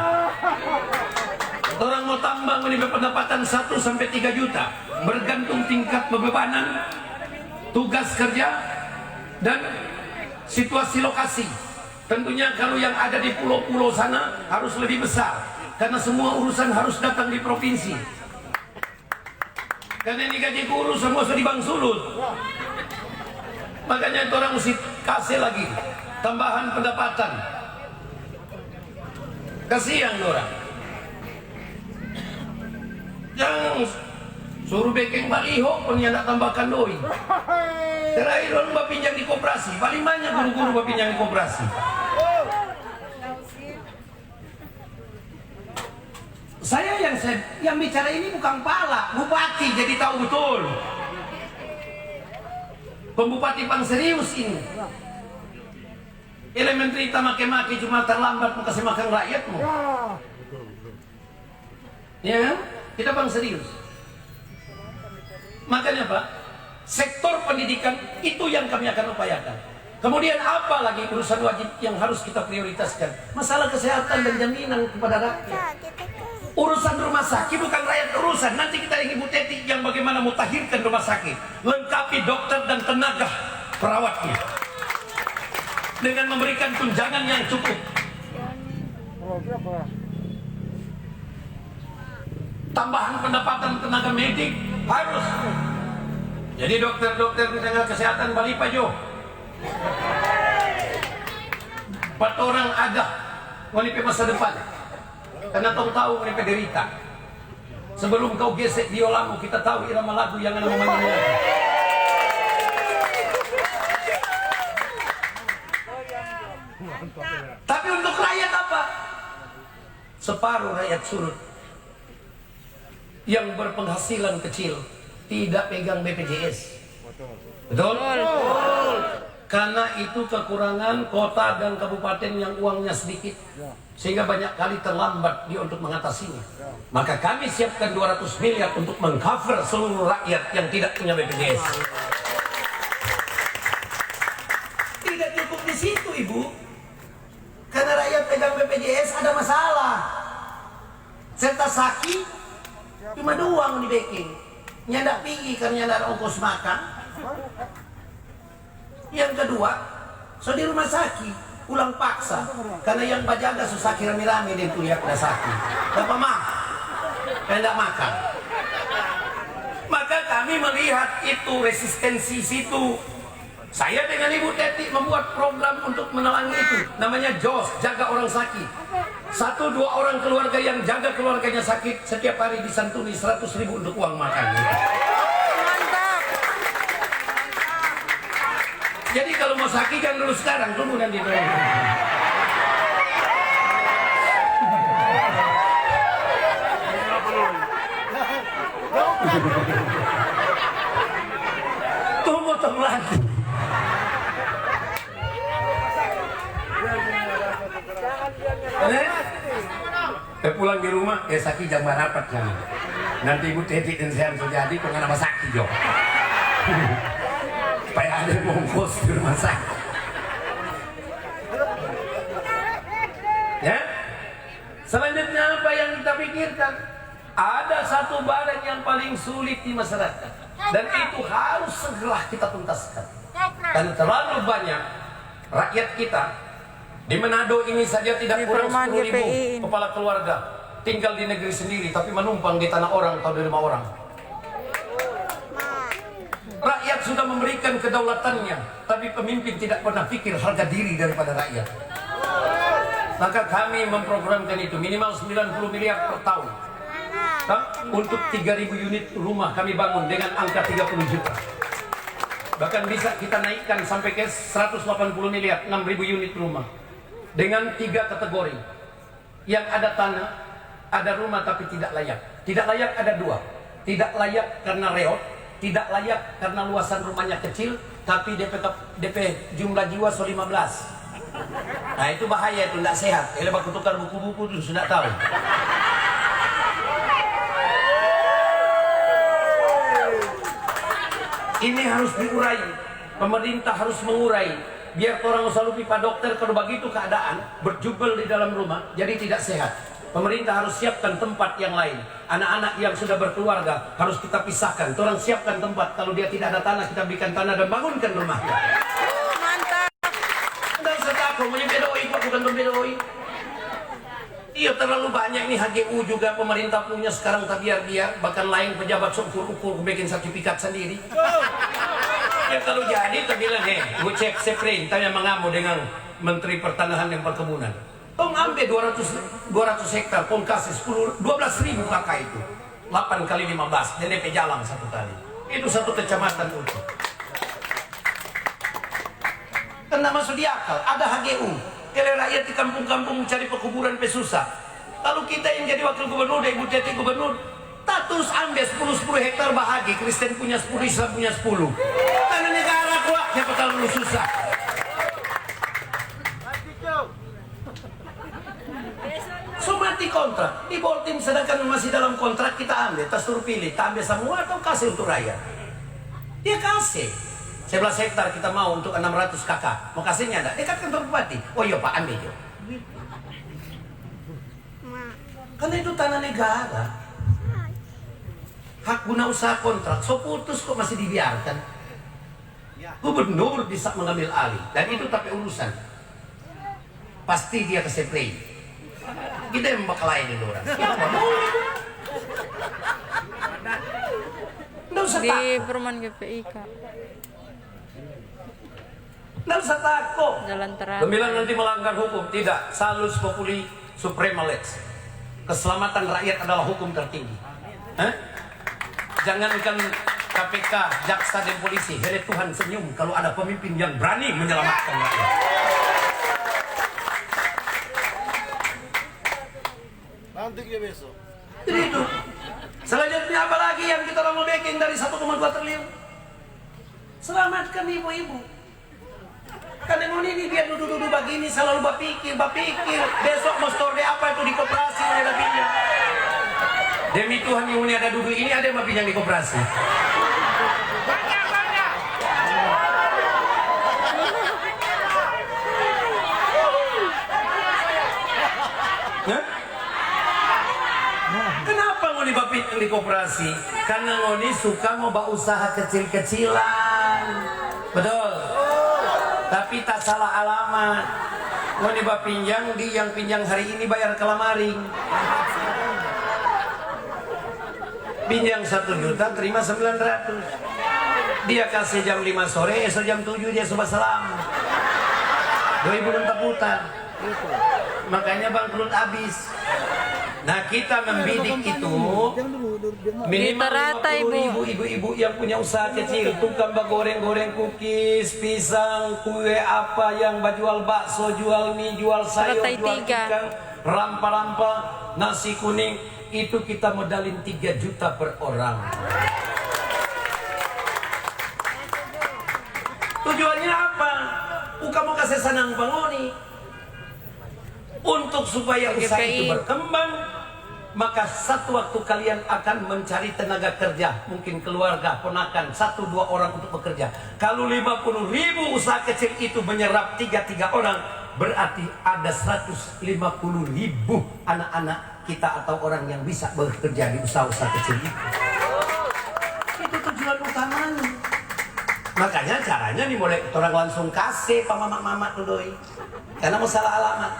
Orang mau tambah menimba pendapatan 1 sampai 3 juta, bergantung tingkat bebebanan, tugas kerja, dan situasi lokasi. Tentunya kalau yang ada di pulau-pulau sana harus lebih besar, karena semua urusan harus datang di provinsi. Karena ini gaji guru semua sudah di Bang Sulut. Makanya itu orang mesti kasih lagi tambahan pendapatan. Kasihan orang. Yang suruh bikin baliho pun yang nak tambahkan doi. Terakhir orang bapinjang di koperasi, paling banyak guru-guru bapinjang di koperasi. Saya yang bicara ini bukan pala, bupati jadi tahu betul. Pembupati pang serius ini. Elementary kita maki-maki cuma terlambat mau kasih makan rakyatmu. Ya, kita bang serius. Makanya Pak, sektor pendidikan itu yang kami akan upayakan. Kemudian apa lagi urusan wajib yang harus kita prioritaskan? Masalah kesehatan dan jaminan kepada rakyat. Urusan rumah sakit bukan rakyat urusan. Nanti kita ingin Ibu Teti yang bagaimana mutahirkan rumah sakit, lengkapi dokter dan tenaga perawatnya dengan memberikan tunjangan yang cukup. Tambahan pendapatan tenaga medik harus. Jadi dokter-dokter tenaga kesehatan balik Pak Jo. 4 orang ada walipe masa depan. Karena tahu mereka derita. Sebelum kau gesek biolamu, kita tahu irama lagu yang namanya. Tapi untuk rakyat apa? Separuh rakyat surut yang berpenghasilan kecil tidak pegang BPJS. Betul? Karena itu kekurangan kota dan kabupaten yang uangnya sedikit, sehingga banyak kali terlambat dia untuk mengatasinya. Maka kami siapkan 200 miliar untuk mengcover seluruh rakyat yang tidak punya BPJS. Tidak cukup di situ Ibu, karena rakyat pegang BPJS ada masalah. Serta sakit cuma doang di backing, nyandak pergi karena ada ongkos makan. Yang kedua, so di rumah sakit pulang paksa karena yang bajaga susaki rame-rame dia kuliah pada sakit. Dapat mah, tidak makan. Maka kami melihat itu resistensi situ. Saya dengan Ibu Teti membuat program untuk menelangi itu. Namanya JOS, jaga orang sakit. 1-2 orang keluarga yang jaga keluarganya sakit setiap hari disantuni 100.000 untuk uang makan. Jadi kalau mau sakit kan dulu sekarang, tunggu nanti dulu. Tunggu lagi. Pulang di rumah, sakit jangan rapat kan. Nanti Ibu Teti dan saya harus jadi pengen apa sakit jo. Supaya ada bongkos di rumah sakit. Ya. Selanjutnya apa yang kita pikirkan? Ada satu barang yang paling sulit di masyarakat, dan itu harus segera kita tuntaskan. Dan terlalu banyak rakyat kita di Manado ini saja tidak kurang 10.000 kepala keluarga tinggal di negeri sendiri, tapi menumpang di tanah orang atau di rumah orang. Rakyat sudah memberikan kedaulatannya, tapi pemimpin tidak pernah pikir harga diri daripada rakyat. Maka kami memprogramkan itu minimal 90 miliar per tahun. Untuk 3.000 unit rumah kami bangun dengan angka 30 juta. Bahkan bisa kita naikkan sampai ke 180 miliar, 6.000 unit rumah. Dengan 3 kategori. Yang ada tanah, ada rumah tapi tidak layak. Tidak layak ada dua. Tidak layak karena reot, tidak layak karena luasan rumahnya kecil, tapi DP jumlah jiwa 15. Nah itu bahaya, itu tidak sehat. Kalau aku tukar buku-buku itu sudah tahu. Ini harus diurai. Pemerintah harus mengurai. Biar orang selalu pipa dokter, kalau begitu keadaan berjubel di dalam rumah, jadi tidak sehat. Pemerintah harus siapkan tempat yang lain. Anak-anak yang sudah berkeluarga harus kita pisahkan. Orang siapkan tempat. Kalau dia tidak ada tanah, kita berikan tanah dan bangunkan rumahnya. Mantap. Dan setakut menyebedoi, bukan membedoi. Iya, terlalu banyak nih HGU juga pemerintah punya sekarang, tak biar-biar. Bahkan lain pejabat ukur-ukur bikin sertifikat sendiri. Ya kalau jadi, tak bilang, gue cek seprint, tanya mengamu dengan Menteri Pertanahan dan Perkebunan. Tong ambil 200 hektar, tong kasih 12.000 kakak itu. 8 kali 15, dan DP jalan satu kali. Itu satu kecamatan itu. Kan tak masuk di akal, ada HGU. Kalau rakyat di kampung-kampung mencari pekuburan pesusah. Lalu kita yang jadi wakil gubernur, ibu jadi gubernur, tak terus ambil 10 hektar bahagi. Kristen punya 10, Islam punya 10. Karena negara kuat, siapa tahu lu susah. So mati kontrak, di Boltim sedangkan masih dalam kontrak kita ambil, tas suruh pilih, tak ambil semua atau kasih untuk rakyat. Dia kasih 11 hektar kita mau untuk 600 kakak. Mau kasihnya enggak? Dekat kantor bupati. Oh iya Pak, ambil yuk. Karena itu tanah negara. Hak guna usaha kontrak, so putus kok masih dibiarkan. Gubernur bisa mengambil alih, dan itu tapi urusan. Pasti dia ke seprei. Kita yang bakal lain dulu orang. Siapa mau? Nggak usah Di takut. perumahan GPI Kak. Nggak usah takut. Jalan terang. Pemilihan nanti melanggar hukum. Tidak. Salus populi suprema lex. Keselamatan rakyat adalah hukum tertinggi. Jangankan KPK, jaksa dan polisi. Hele Tuhan senyum kalau ada pemimpin yang berani menyelamatkan rakyat. Nanti dia besok. Jadi itu. Selanjutnya apa lagi yang kita mau bikin dari 1,2 triliun? Selamatkan ibu-ibu. Karena ini dia duduk-duduk begini selalu berpikir. Besok mau store apa itu di koperasi ada pinjam. Demi Tuhan yang ini ada duduk ini ada yang pinjam di koperasi. Kenapa ngoni bapit di koperasi? Karena ngoni suka mau usaha kecil-kecilan. Betul. Tapi tak salah alamat. Ngoni bapinjang di yang pinjang hari ini bayar ke lamaring. Pinjang 1 juta terima 900. Dia kasih jam 5 sore, esok jam 7 dia sudah salam. 2000 taputan. Makanya bangkrut habis. Nah kita membidik itu minimal 50.000 ibu-ibu yang punya usaha kecil, tukang goreng-goreng cookies, pisang, kue apa yang jual bakso, jual mie, jual sayur, jual ikan, rampa-rampa, nasi kuning, itu kita modalin 3 juta per orang. Tujuannya apa? Kamu kasih senang pangoni. Untuk supaya usaha itu berkembang, maka satu waktu kalian akan mencari tenaga kerja, mungkin keluarga, ponakan, 1-2 orang untuk bekerja. Kalau 50.000 usaha kecil itu menyerap 3 orang, berarti ada 150.000 anak-anak kita atau orang yang bisa bekerja di usaha-usaha kecil itu. Itu tujuan utamanya. Makanya caranya nih mulai orang langsung kasih pak mama tuh doi. Karena masalah alamat.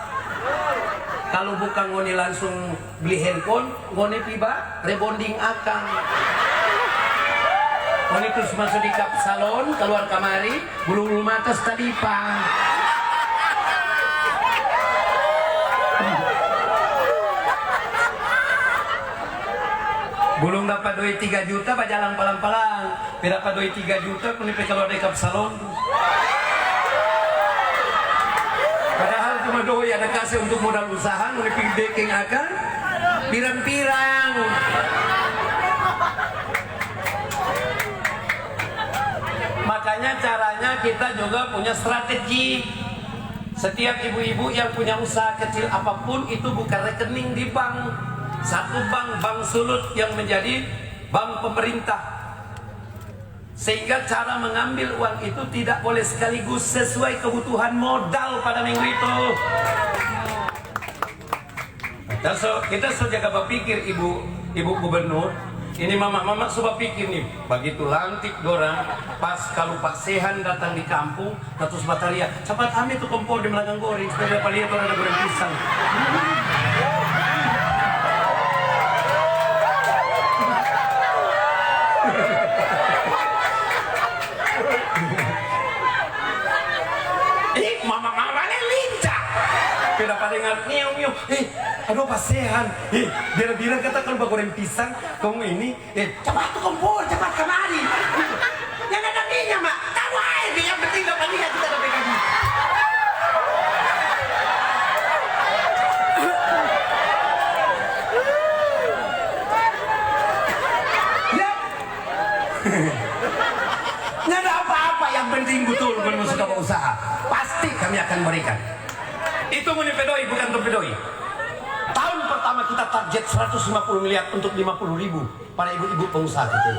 Kalau bukan ngoni langsung beli handphone, ngoni tiba rebonding akang. Ngoni terus masuk di kap salon, keluar kamari, bulu mata tadi pak. Belum dapat duit 3 juta, pak jalan palang-palang. Dapat duit 3 juta, ngoni keluar di kap salon. Padahal cuma doi ada kasih untuk modal usaha, ngoni baking akan. pirang-pirang. Makanya caranya kita juga punya strategi. Setiap ibu-ibu yang punya usaha kecil apapun itu bukan rekening di bank. Satu bank sulut yang menjadi bank pemerintah. Sehingga cara mengambil uang itu tidak boleh sekaligus sesuai kebutuhan modal pada minggu itu. Kita sudah jaga berpikir ibu gubernur. Ini mama sudah pikir nih, begitu lantik dorang. Pas kalau Pak Sehan datang di kampung, terus bataria, cepat ambil tuh kompor di belakang goreng, supaya dapat lihat orang ada goreng pisang. Mama lincah. Kena pada ingat nyew. Aduh Pak Sehan. Bilang kata kalau goreng pisang, kamu ini, cepat tuh kompor, cepat kemari. Yang ada minyak, Mak. Tahu aja, yang penting dapat lihat kita dapat gaji. Ya. Nggak ada apa-apa, yang penting betul bermusik apa usaha. Pasti kami akan berikan. Itu muni pedoi, bukan torpedoi. Tahun pertama kita target 150 miliar untuk 50.000 para ibu-ibu pengusaha kecil.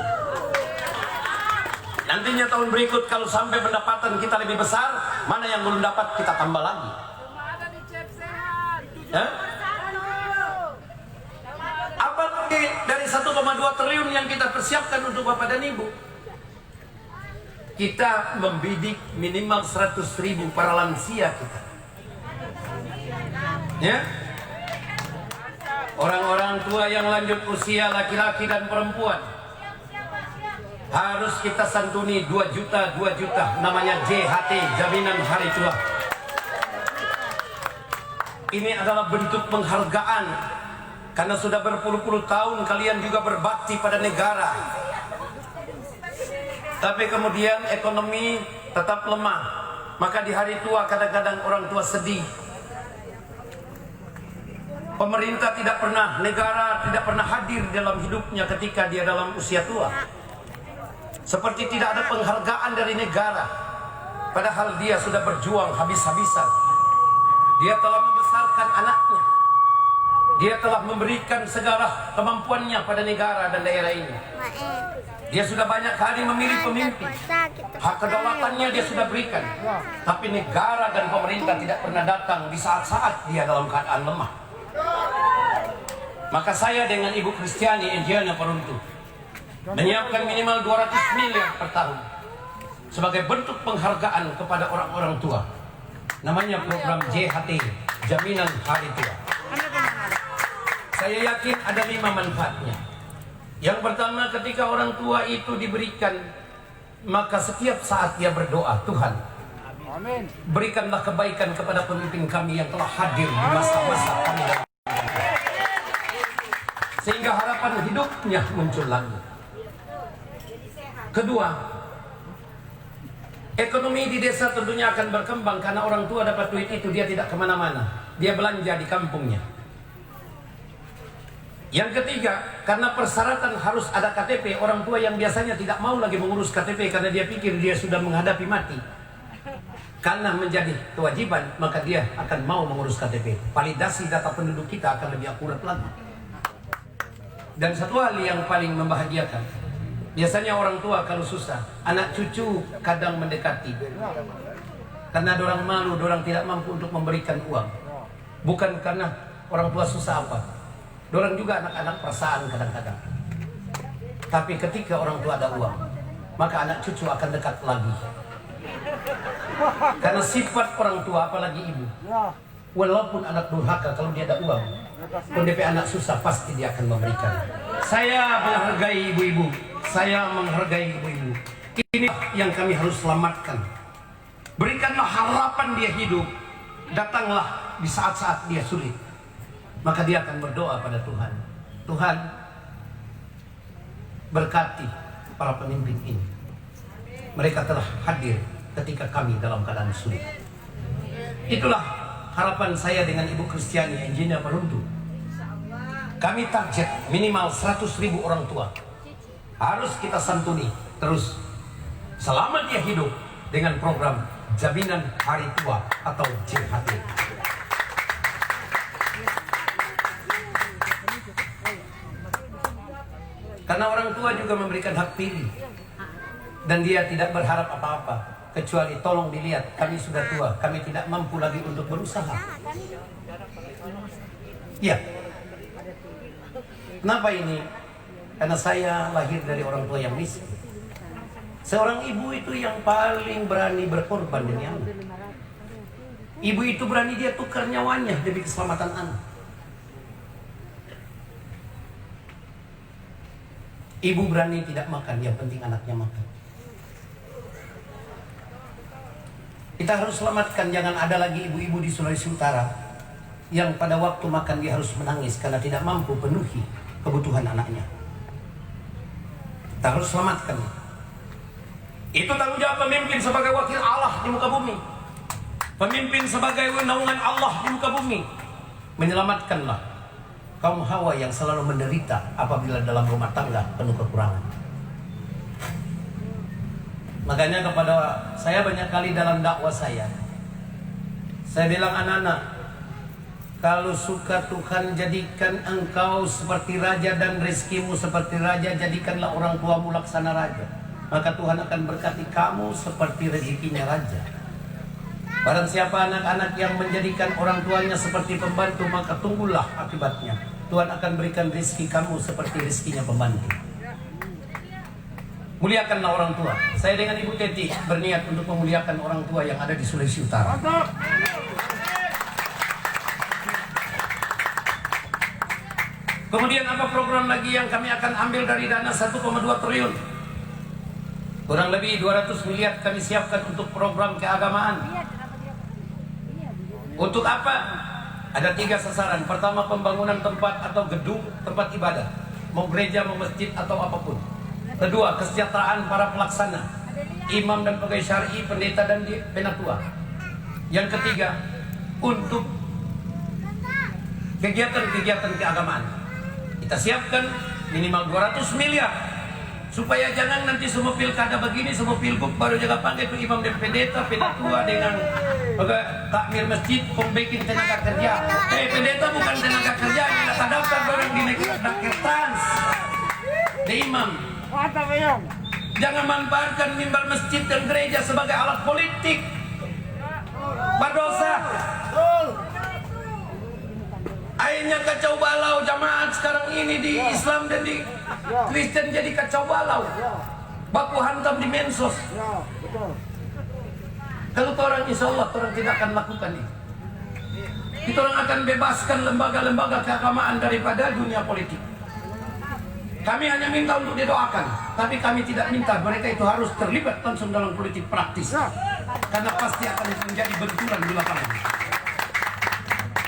Nantinya tahun berikut kalau sampai pendapatan kita lebih besar, mana yang belum dapat kita tambah lagi. Apalagi dari 1,2 triliun yang kita persiapkan untuk Bapak dan Ibu. Kita membidik minimal 100.000 para lansia kita. Ya, orang-orang tua yang lanjut usia, laki-laki dan perempuan, harus kita santuni 2 juta, namanya JHT, Jaminan Hari Tua. Ini adalah bentuk penghargaan karena sudah berpuluh-puluh tahun kalian juga berbakti pada negara. Tapi kemudian ekonomi tetap lemah, maka di hari tua kadang-kadang orang tua sedih. Pemerintah tidak pernah, negara tidak pernah hadir dalam hidupnya ketika dia dalam usia tua. Seperti tidak ada penghargaan dari negara. Padahal dia sudah berjuang habis-habisan. Dia telah membesarkan anaknya. Dia telah memberikan segala kemampuannya pada negara dan daerah ini. Dia sudah banyak kali memilih pemimpin. Hak kedaulatannya dia sudah berikan. Tapi negara dan pemerintah tidak pernah datang di saat-saat dia dalam keadaan lemah. Maka saya dengan Ibu Kristiani Engiana Peruntu menyiapkan minimal 200 miliar per tahun sebagai bentuk penghargaan kepada orang-orang tua. Namanya program JHT, Jaminan Hari Tua. Saya yakin ada 5 manfaatnya. Yang pertama, ketika orang tua itu diberikan, maka setiap saat dia berdoa, Tuhan, berikanlah kebaikan kepada pemimpin kami yang telah hadir di masa-masa kami, sehingga harapan hidupnya muncul lagi. Kedua, ekonomi di desa tentunya akan berkembang karena orang tua dapat duit itu, dia tidak kemana-mana, dia belanja di kampungnya. Yang ketiga, karena persyaratan harus ada KTP, orang tua yang biasanya tidak mau lagi mengurus KTP karena dia pikir dia sudah menghadapi mati. Karena menjadi kewajiban, maka dia akan mau mengurus KTP. Validasi data penduduk kita akan lebih akurat lagi. Dan satu hal yang paling membahagiakan, biasanya orang tua kalau susah, anak cucu kadang mendekati. Karena dorang malu, dorang tidak mampu untuk memberikan uang. Bukan karena orang tua susah apa. Dorang juga anak-anak perasaan kadang-kadang. Tapi ketika orang tua ada uang, maka anak cucu akan dekat lagi. Karena sifat orang tua, apalagi ibu, walaupun anak durhaka, kalau dia ada uang, pun DP anak susah, pasti dia akan memberikan. Saya menghargai ibu-ibu. Saya menghargai ibu-ibu. Ini yang kami harus selamatkan. Berikanlah harapan dia hidup. Datanglah di saat-saat dia sulit. Maka dia akan berdoa pada Tuhan. Tuhan, berkati para pemimpin ini. Mereka telah hadir ketika kami dalam keadaan sulit. Itulah harapan saya dengan Ibu Kristiani Engineer Peruntu. Kami target minimal 100.000 orang tua harus kita santuni terus selama dia hidup dengan program Jaminan Hari Tua atau JHT. Karena orang tua juga memberikan hak pilih dan dia tidak berharap apa-apa kecuali tolong dilihat kami sudah tua, kami tidak mampu lagi untuk berusaha. Ya. Kenapa ini? Karena saya lahir dari orang tua yang miskin. Seorang ibu itu yang paling berani berkorban demi anak. Ibu itu berani dia tukar nyawanya demi keselamatan anak. Ibu berani tidak makan, yang penting anaknya makan. Kita harus selamatkan, jangan ada lagi ibu-ibu di Sulawesi Utara yang pada waktu makan dia harus menangis karena tidak mampu penuhi kebutuhan anaknya. Kita harus selamatkan. Itu tanggung jawab pemimpin sebagai wakil Allah di muka bumi. Pemimpin sebagai naungan Allah di muka bumi. Menyelamatkanlah kaum Hawa yang selalu menderita apabila dalam rumah tangga penuh kekurangan. Makanya kepada saya banyak kali dalam dakwah saya bilang anak-anak, kalau suka Tuhan jadikan engkau seperti raja dan rezekimu seperti raja, jadikanlah orang tuamu laksana raja. Maka Tuhan akan berkati kamu seperti rezekinya raja. Barang siapa anak-anak yang menjadikan orang tuanya seperti pembantu, maka tunggulah akibatnya. Tuhan akan berikan rezeki kamu seperti rezekinya pembantu. Muliakanlah orang tua. Saya dengan Ibu Teti berniat untuk memuliakan orang tua yang ada di Sulawesi Utara. Kemudian apa program lagi yang kami akan ambil dari dana 1,2 triliun? Kurang lebih 200 miliar kami siapkan untuk program keagamaan. Untuk apa? Ada 3 sasaran. Pertama, pembangunan tempat atau gedung tempat ibadah, mau gereja, mau masjid atau apapun. Kedua, kesejahteraan para pelaksana, imam dan pegawai syar'i, pendeta dan penatua. Yang ketiga, untuk kegiatan-kegiatan keagamaan. Kita siapkan minimal 200 miliar supaya jangan nanti semua pilkada begini, semua pilgub baru jaga panggil itu imam dan pendeta, penatua dengan takmir masjid, pembikin tenaga kerja. Pendeta bukan tenaga kerja, yang tak daftar orang di negara kertas. De imam. Jangan manfaatkan mimbar masjid dan gereja sebagai alat politik. Berdosa. Akhirnya kacau balau jamaat sekarang ini di Islam dan di Kristen jadi kacau balau. Baku hantam di mensos. Kalau orang insya Allah orang tidak akan lakukan ini. Kita orang akan bebaskan lembaga-lembaga keagamaan daripada dunia politik. Kami hanya minta untuk didoakan, tapi kami tidak minta mereka itu harus terlibat langsung dalam politik praktis. Karena pasti akan menjadi benturan di lapangan.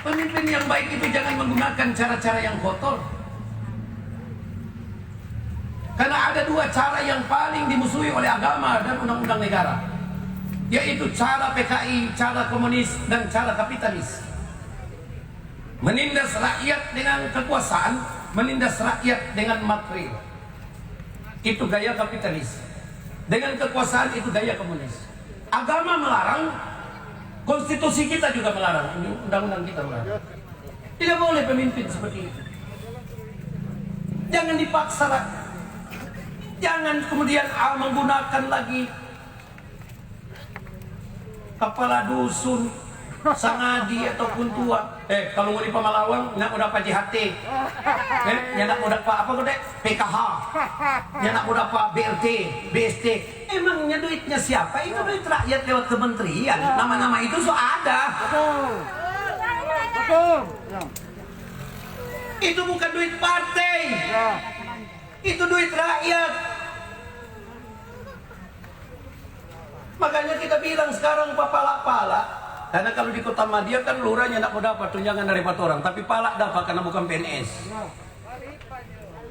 Pemimpin yang baik itu jangan menggunakan cara-cara yang kotor. Karena ada 2 cara yang paling dimusuhi oleh agama dan undang-undang negara, yaitu cara PKI, cara komunis, dan cara kapitalis. Menindas rakyat dengan kekuasaan, menindas rakyat dengan material. Itu gaya kapitalis. Dengan kekuasaan itu gaya komunis. Agama melarang, konstitusi kita juga melarang, undang-undang kita melarang. Tidak boleh pemimpin seperti itu. Jangan dipaksa rakyat. Jangan kemudian menggunakan lagi kepala dusun, sangadi ataupun tua. Kalau mau di Pamalawang, nak udah apa JHT, nak udah apa gede PKH, nak udah apa BLT, BST. Emangnya duitnya siapa? Itu duit rakyat lewat kementerian. Nama-nama itu so ada. Betul. Itu bukan duit partai. Itu duit rakyat. Makanya kita bilang sekarang pala-pala. Karena kalau di Kota Madia kan lurahnya nak dapat tunjangan dari 4 orang, tapi palak dapat karena bukan PNS.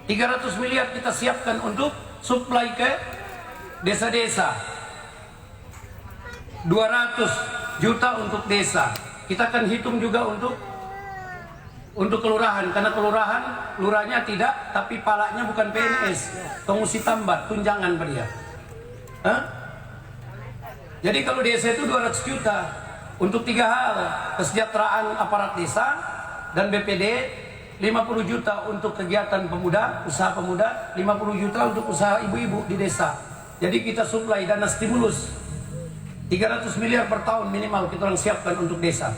300 miliar kita siapkan untuk supply ke desa-desa. 200 juta untuk desa. Kita akan hitung juga untuk untuk kelurahan, karena kelurahan lurahnya tidak, tapi palanya bukan PNS, pengungsi tambat, tunjangan pada dia. Hah? Jadi kalau desa itu 200 juta untuk 3 hal, kesejahteraan aparat desa dan BPD, 50 juta untuk kegiatan pemuda, usaha pemuda, 50 juta untuk usaha ibu-ibu di desa. Jadi kita suplai dana stimulus 300 miliar per tahun minimal kita orang siapkan untuk desa.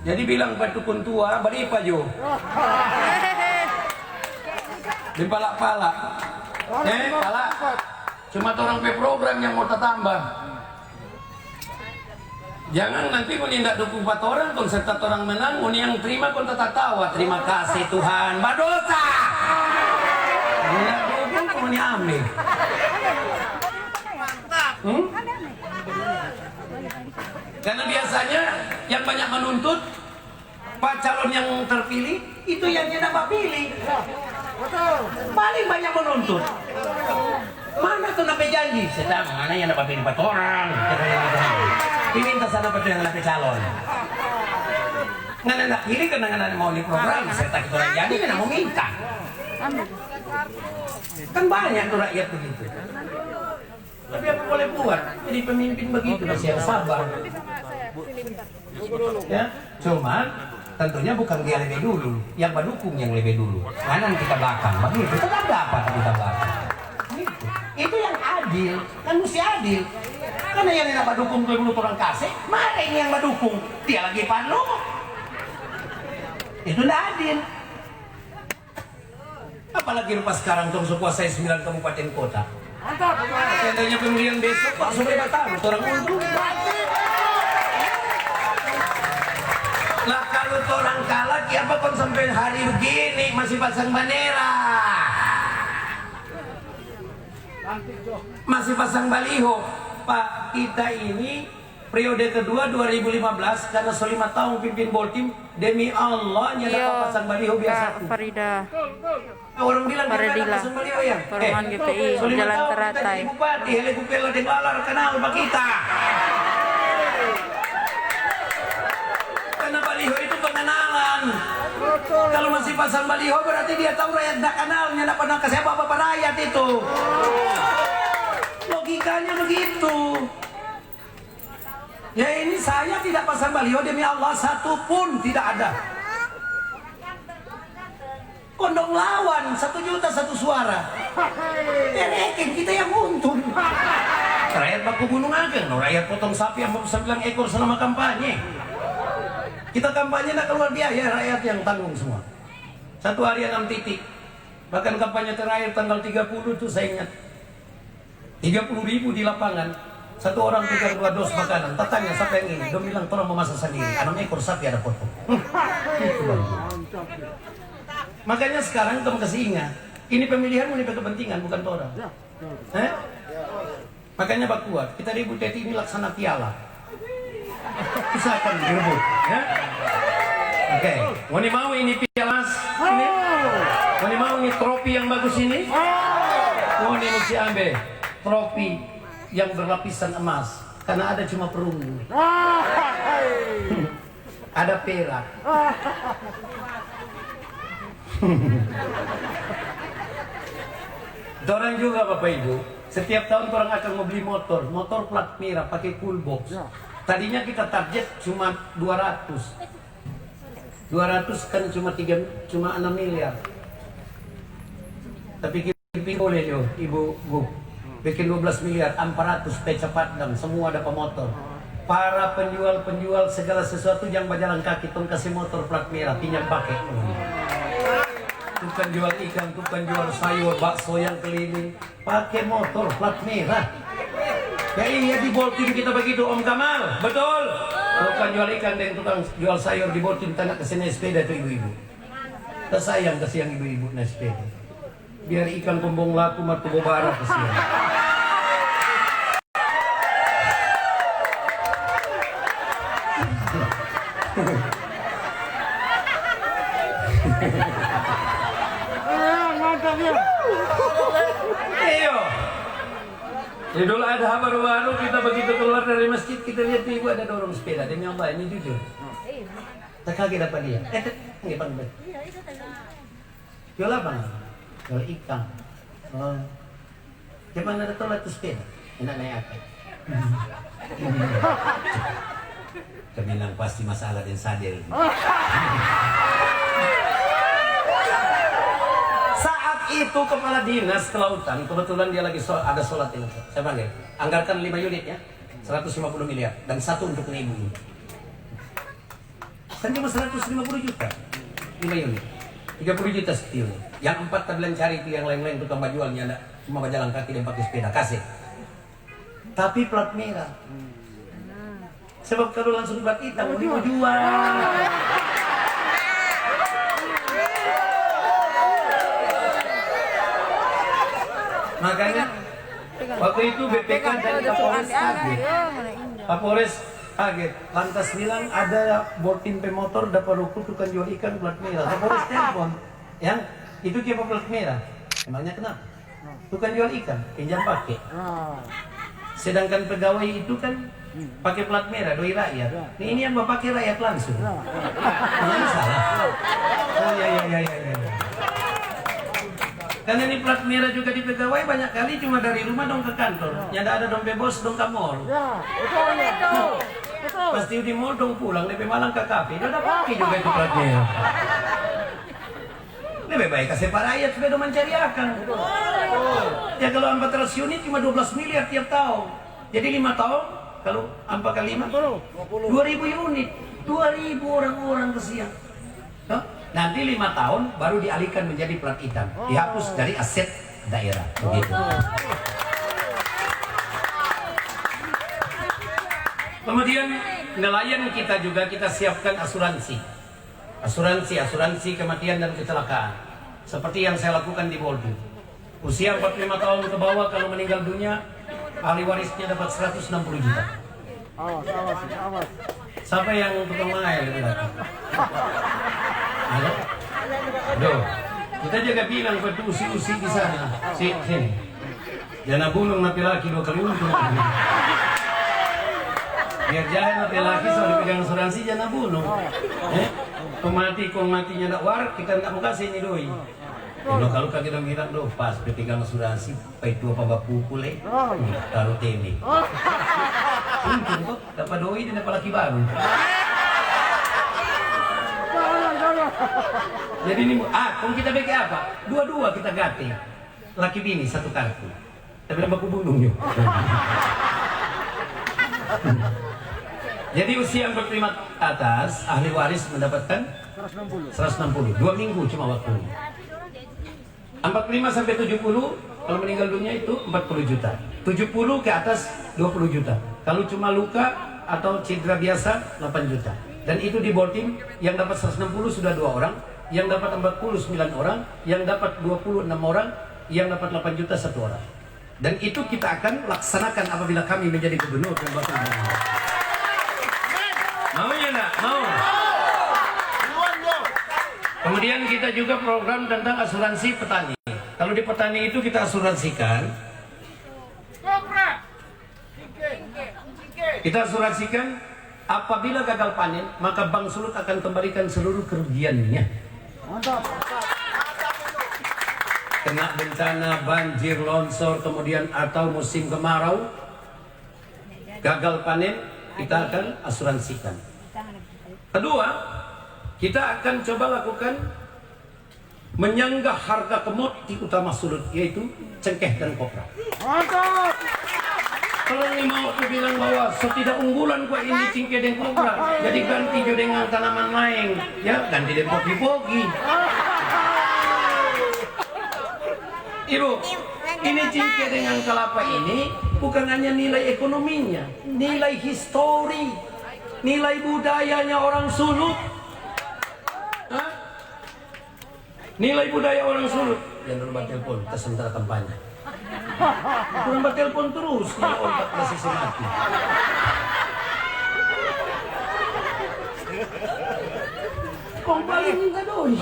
Jadi bilang pada dukun tua, bari Pak Jo. Di palak-palak. Palak. Cuma orang pe program yang mau tambah. Jangan nanti kau tidak dukung 4 orang, kau serta orang menang, kau yang terima kau tetap tawa. Terima kasih Tuhan, badosa. Tidak dukung kau ini ambil. Karena biasanya yang banyak menuntut Pak calon yang terpilih itu yang dia dapat pilih. Paling banyak menuntut. Mana tuh nape janji? Sedang mana yang dapat pilih 4 orang? Diminta sana betul yang nape calon. Nggak nak pilih karena nggak mau di program. Saya tak kita janji karena mau minta. Kan banyak tuh rakyat begitu. Tapi apa boleh buat? Jadi pemimpin begitu masih harus sabar. Ya, cuman tentunya bukan dia lebih dulu, yang mendukung yang lebih dulu. Kanan kita belakang, begitu. Tetap dapat kita belakang. Gitu. Itu yang adil, kan mesti adil. Karena yang tidak mendukung dulu orang kasih, mana ini yang mendukung? Dia lagi panu. Itu tidak adil. Apalagi lepas sekarang tuh kuasai 9 kabupaten kota. Seandainya pemilihan besok Pak supaya batal orang untung. Lah kalau orang kalah, apa kon sampai hari begini masih pasang bendera, masih pasang baliho. Pak, kita ini periode kedua 2015 karena 5 tahun pimpin Boltim, demi Allah nyata pasang baliho biasa. Farida. Orang bilang Paradila. pasang baliho ya. Perumahan GPI Jalan Teratai. Bupati, helikopter di Balar kenal Pak kita. Karena baliho itu pengenalan. Kalau masih pasang baliho berarti dia tahu rakyat tidak kenalnya, tidak pernah ke siapa apa rakyat itu. Logikanya begitu. Ya ini saya tidak pasang baliho demi Allah, satu pun tidak ada. Kondong lawan 1 juta 1 suara. Rekin kita yang untung. Rakyat baku gunung ageng, rakyat potong sapi yang 9 ekor selama kampanye. Kita kampanye nak keluar biaya, rakyat yang tanggung semua. 1 hari 6 titik. Bahkan kampanye terakhir tanggal 30 itu saya ingat 30.000 di lapangan. 1 orang pegang 2 dos makanan. Tatanya siapa yang ini? Dia bilang tolong memasak sendiri. 6 ekor sapi ada potong. Makanya sekarang kamu kasih ingat, ini pemilihan menimpa kepentingan bukan orang. Makanya Pak Kuat, kita ribut ini laksana piala. Usahakan direbut, ya. Oke, mau ini piala ini? Mau ini trofi yang bagus ini? Mau ini mesti ambil trofi yang berlapisan emas, karena ada cuma perunggu. Ada perak. Orang juga Bapak Ibu, setiap tahun orang akan mau beli motor plat merah pakai full box. Tadinya kita target cuma 200 kan cuma 6 miliar. Tapi kita boleh yo Ibu Bu, bikin 12 miliar, 400 cepat dan semua dapat motor. Para penjual segala sesuatu yang berjalan kaki tong kasih motor plat merah, pinjam pakai. Tukang jual ikan, tukang jual sayur, bakso yang keliling, pakai motor plat merah. Ya iya di Boltim kita begitu Om Kamal, betul. Tukang jual ikan dan tukang jual sayur di Boltim tengah kesini sepeda itu ibu-ibu. Kita sayang kasihan ibu-ibu naik sepeda. Biar ikan kumbung laku martubo barat kasihan. Iyo. Idul Adha baru-baru kita begitu keluar dari masjid kita lihat ibu ada dorong sepeda demi Allah ini jujur. Tak kaget dapat dia. Ngipan bet. Jual apa? Jual ikan. Oh. Cuman ada tolak itu sepeda. Enak naik apa? Keminang pasti masalah dan sadel. Saat itu kepala dinas kelautan, kebetulan dia lagi ada sholat ini. Saya panggil, anggarkan 5 unit ya, 150 miliar dan 1 untuk ibu. Kan cuma 150 juta, 5 unit, 30 juta setil. Yang 4 kalian cari itu yang lain-lain tukang jualnya ada, cuma berjalan kaki dan pakai sepeda kasih. Tapi plat merah. Sebab kalau langsung plat hitam mau jual. Makanya waktu itu BPK dan Kapolres kaget. Kapolres kaget. Lantas bilang ada boarding pemotor dapat ruku tukang jual ikan plat merah. Kapolres telepon, yang itu siapa plat merah? Emangnya kenapa? Tukang jual ikan, pinjam pakai. Sedangkan pegawai itu kan pakai plat merah, doi rakyat. Ini yang pakai rakyat langsung. Ini salah. Oh ya. Karena ini plat merah juga di pegawai banyak kali cuma dari rumah dong ke kantor. Yang ada dong bebos dong ke mall. Pasti di mall dong pulang lebih malang ke kafe. Dia udah pakai juga itu plat merah. Lebih baik kasih para rakyat supaya dong mencari akang. Ya kalau 400 unit cuma 12 miliar tiap tahun. Jadi 5 tahun kalau 4 kali 5 2000 unit. 2000 orang-orang kesian. Nanti 5 tahun baru dialihkan menjadi plat hitam. Dihapus dari aset daerah. Begitu. Kemudian nelayan kita juga kita siapkan asuransi kematian dan kecelakaan. Seperti yang saya lakukan di Boldu. Usia 45 tahun ke bawah kalau meninggal dunia, ahli warisnya dapat 160 juta. Awas. Siapa yang tukang mangail itu datang? Halo? Aduh, kita jaga bilang pada usi-usi di sana. Sini. Jangan bunuh napi laki 2 kali untung. Biar jalan napi laki soal pegang asuransi jangan bunuh. Kung matinya tak war, kita tak mau kasih ini doi. Kalau kita bilang doh pas pegang asuransi, pai tua pabak pukul taruh temi. Untung kok dapat doi dan dapat laki baru. Jadi ini, kalau kita pakai apa? Dua-dua kita ganti. Laki bini satu kartu. Tapi nama aku bunuh yuk. Jadi usia 45 atas, ahli waris mendapatkan 160. 2 minggu cuma waktunya. 45 sampai 70, kalau meninggal dunia itu 40 juta. 70 ke atas 20 juta. Kalau cuma luka atau cedera biasa 8 juta. Dan itu di boarding yang dapat 160 sudah 2 orang, yang dapat 49 orang, yang dapat 26 orang, yang dapat 8 juta 1 orang. Dan itu kita akan laksanakan apabila kami menjadi gubernur dan wakil gubernur. Maunya enggak? Mau. Kemudian kita juga program tentang asuransi petani. Kalau di petani itu kita asuransikan. Kita asuransikan apabila gagal panen, maka Bank Sulut akan kembalikan seluruh kerugiannya. Kena bencana, banjir, longsor, kemudian atau musim kemarau, gagal panen, kita akan asuransikan. Kedua, kita akan coba lakukan menyanggah harga komoditi utama Sulut, yaitu cengkeh dan kopra. Kalau ini mau bilang bahwa setidak unggulan gua ini cengkeh dan kopra, jadi ganti juga dengan tanaman lain, ya ganti dengan pogi-pogi. Ibu, ini cengkeh dengan kelapa ini bukan hanya nilai ekonominya, nilai histori, nilai budayanya orang Sulut. Hah? Nilai budaya orang Sulut. Jangan lupa telepon, kita sementara kampanye. Kurang bertelepon terus, kalau otak masih mati. Kau paling enggak doi.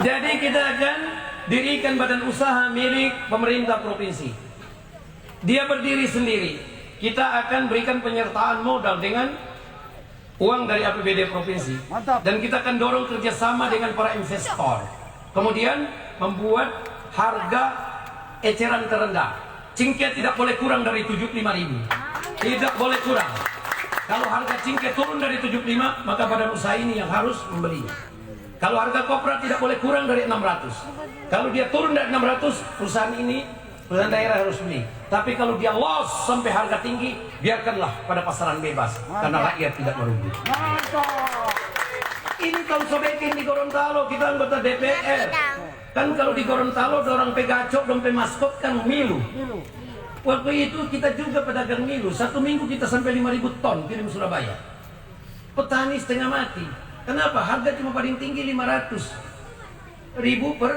Jadi kita akan dirikan badan usaha milik pemerintah provinsi. Dia berdiri sendiri. Kita akan berikan penyertaan modal dengan uang dari APBD provinsi. Dan kita akan dorong kerjasama dengan para investor. Kemudian membuat harga eceran terendah. Cingkeh tidak boleh kurang dari 75.000. Tidak boleh kurang. Kalau harga cingkeh turun dari 75, maka badan usaha ini yang harus membelinya. Kalau harga kopra tidak boleh kurang dari 600. Kalau dia turun dari 600, perusahaan daerah harus beli. Tapi kalau dia loss sampai harga tinggi, biarkanlah pada pasaran bebas. Karena rakyat tidak merugi. Ini kalau sobekin di Gorontalo, kita anggota DPR. Kan kalau di Gorontalo, orang pegacok, dompe maskot kan milu. Waktu itu kita juga pedagang milu. Satu minggu kita sampai 5.000 ton kirim Surabaya. Petani setengah mati. Kenapa? Harga cuma paling tinggi 500.000 per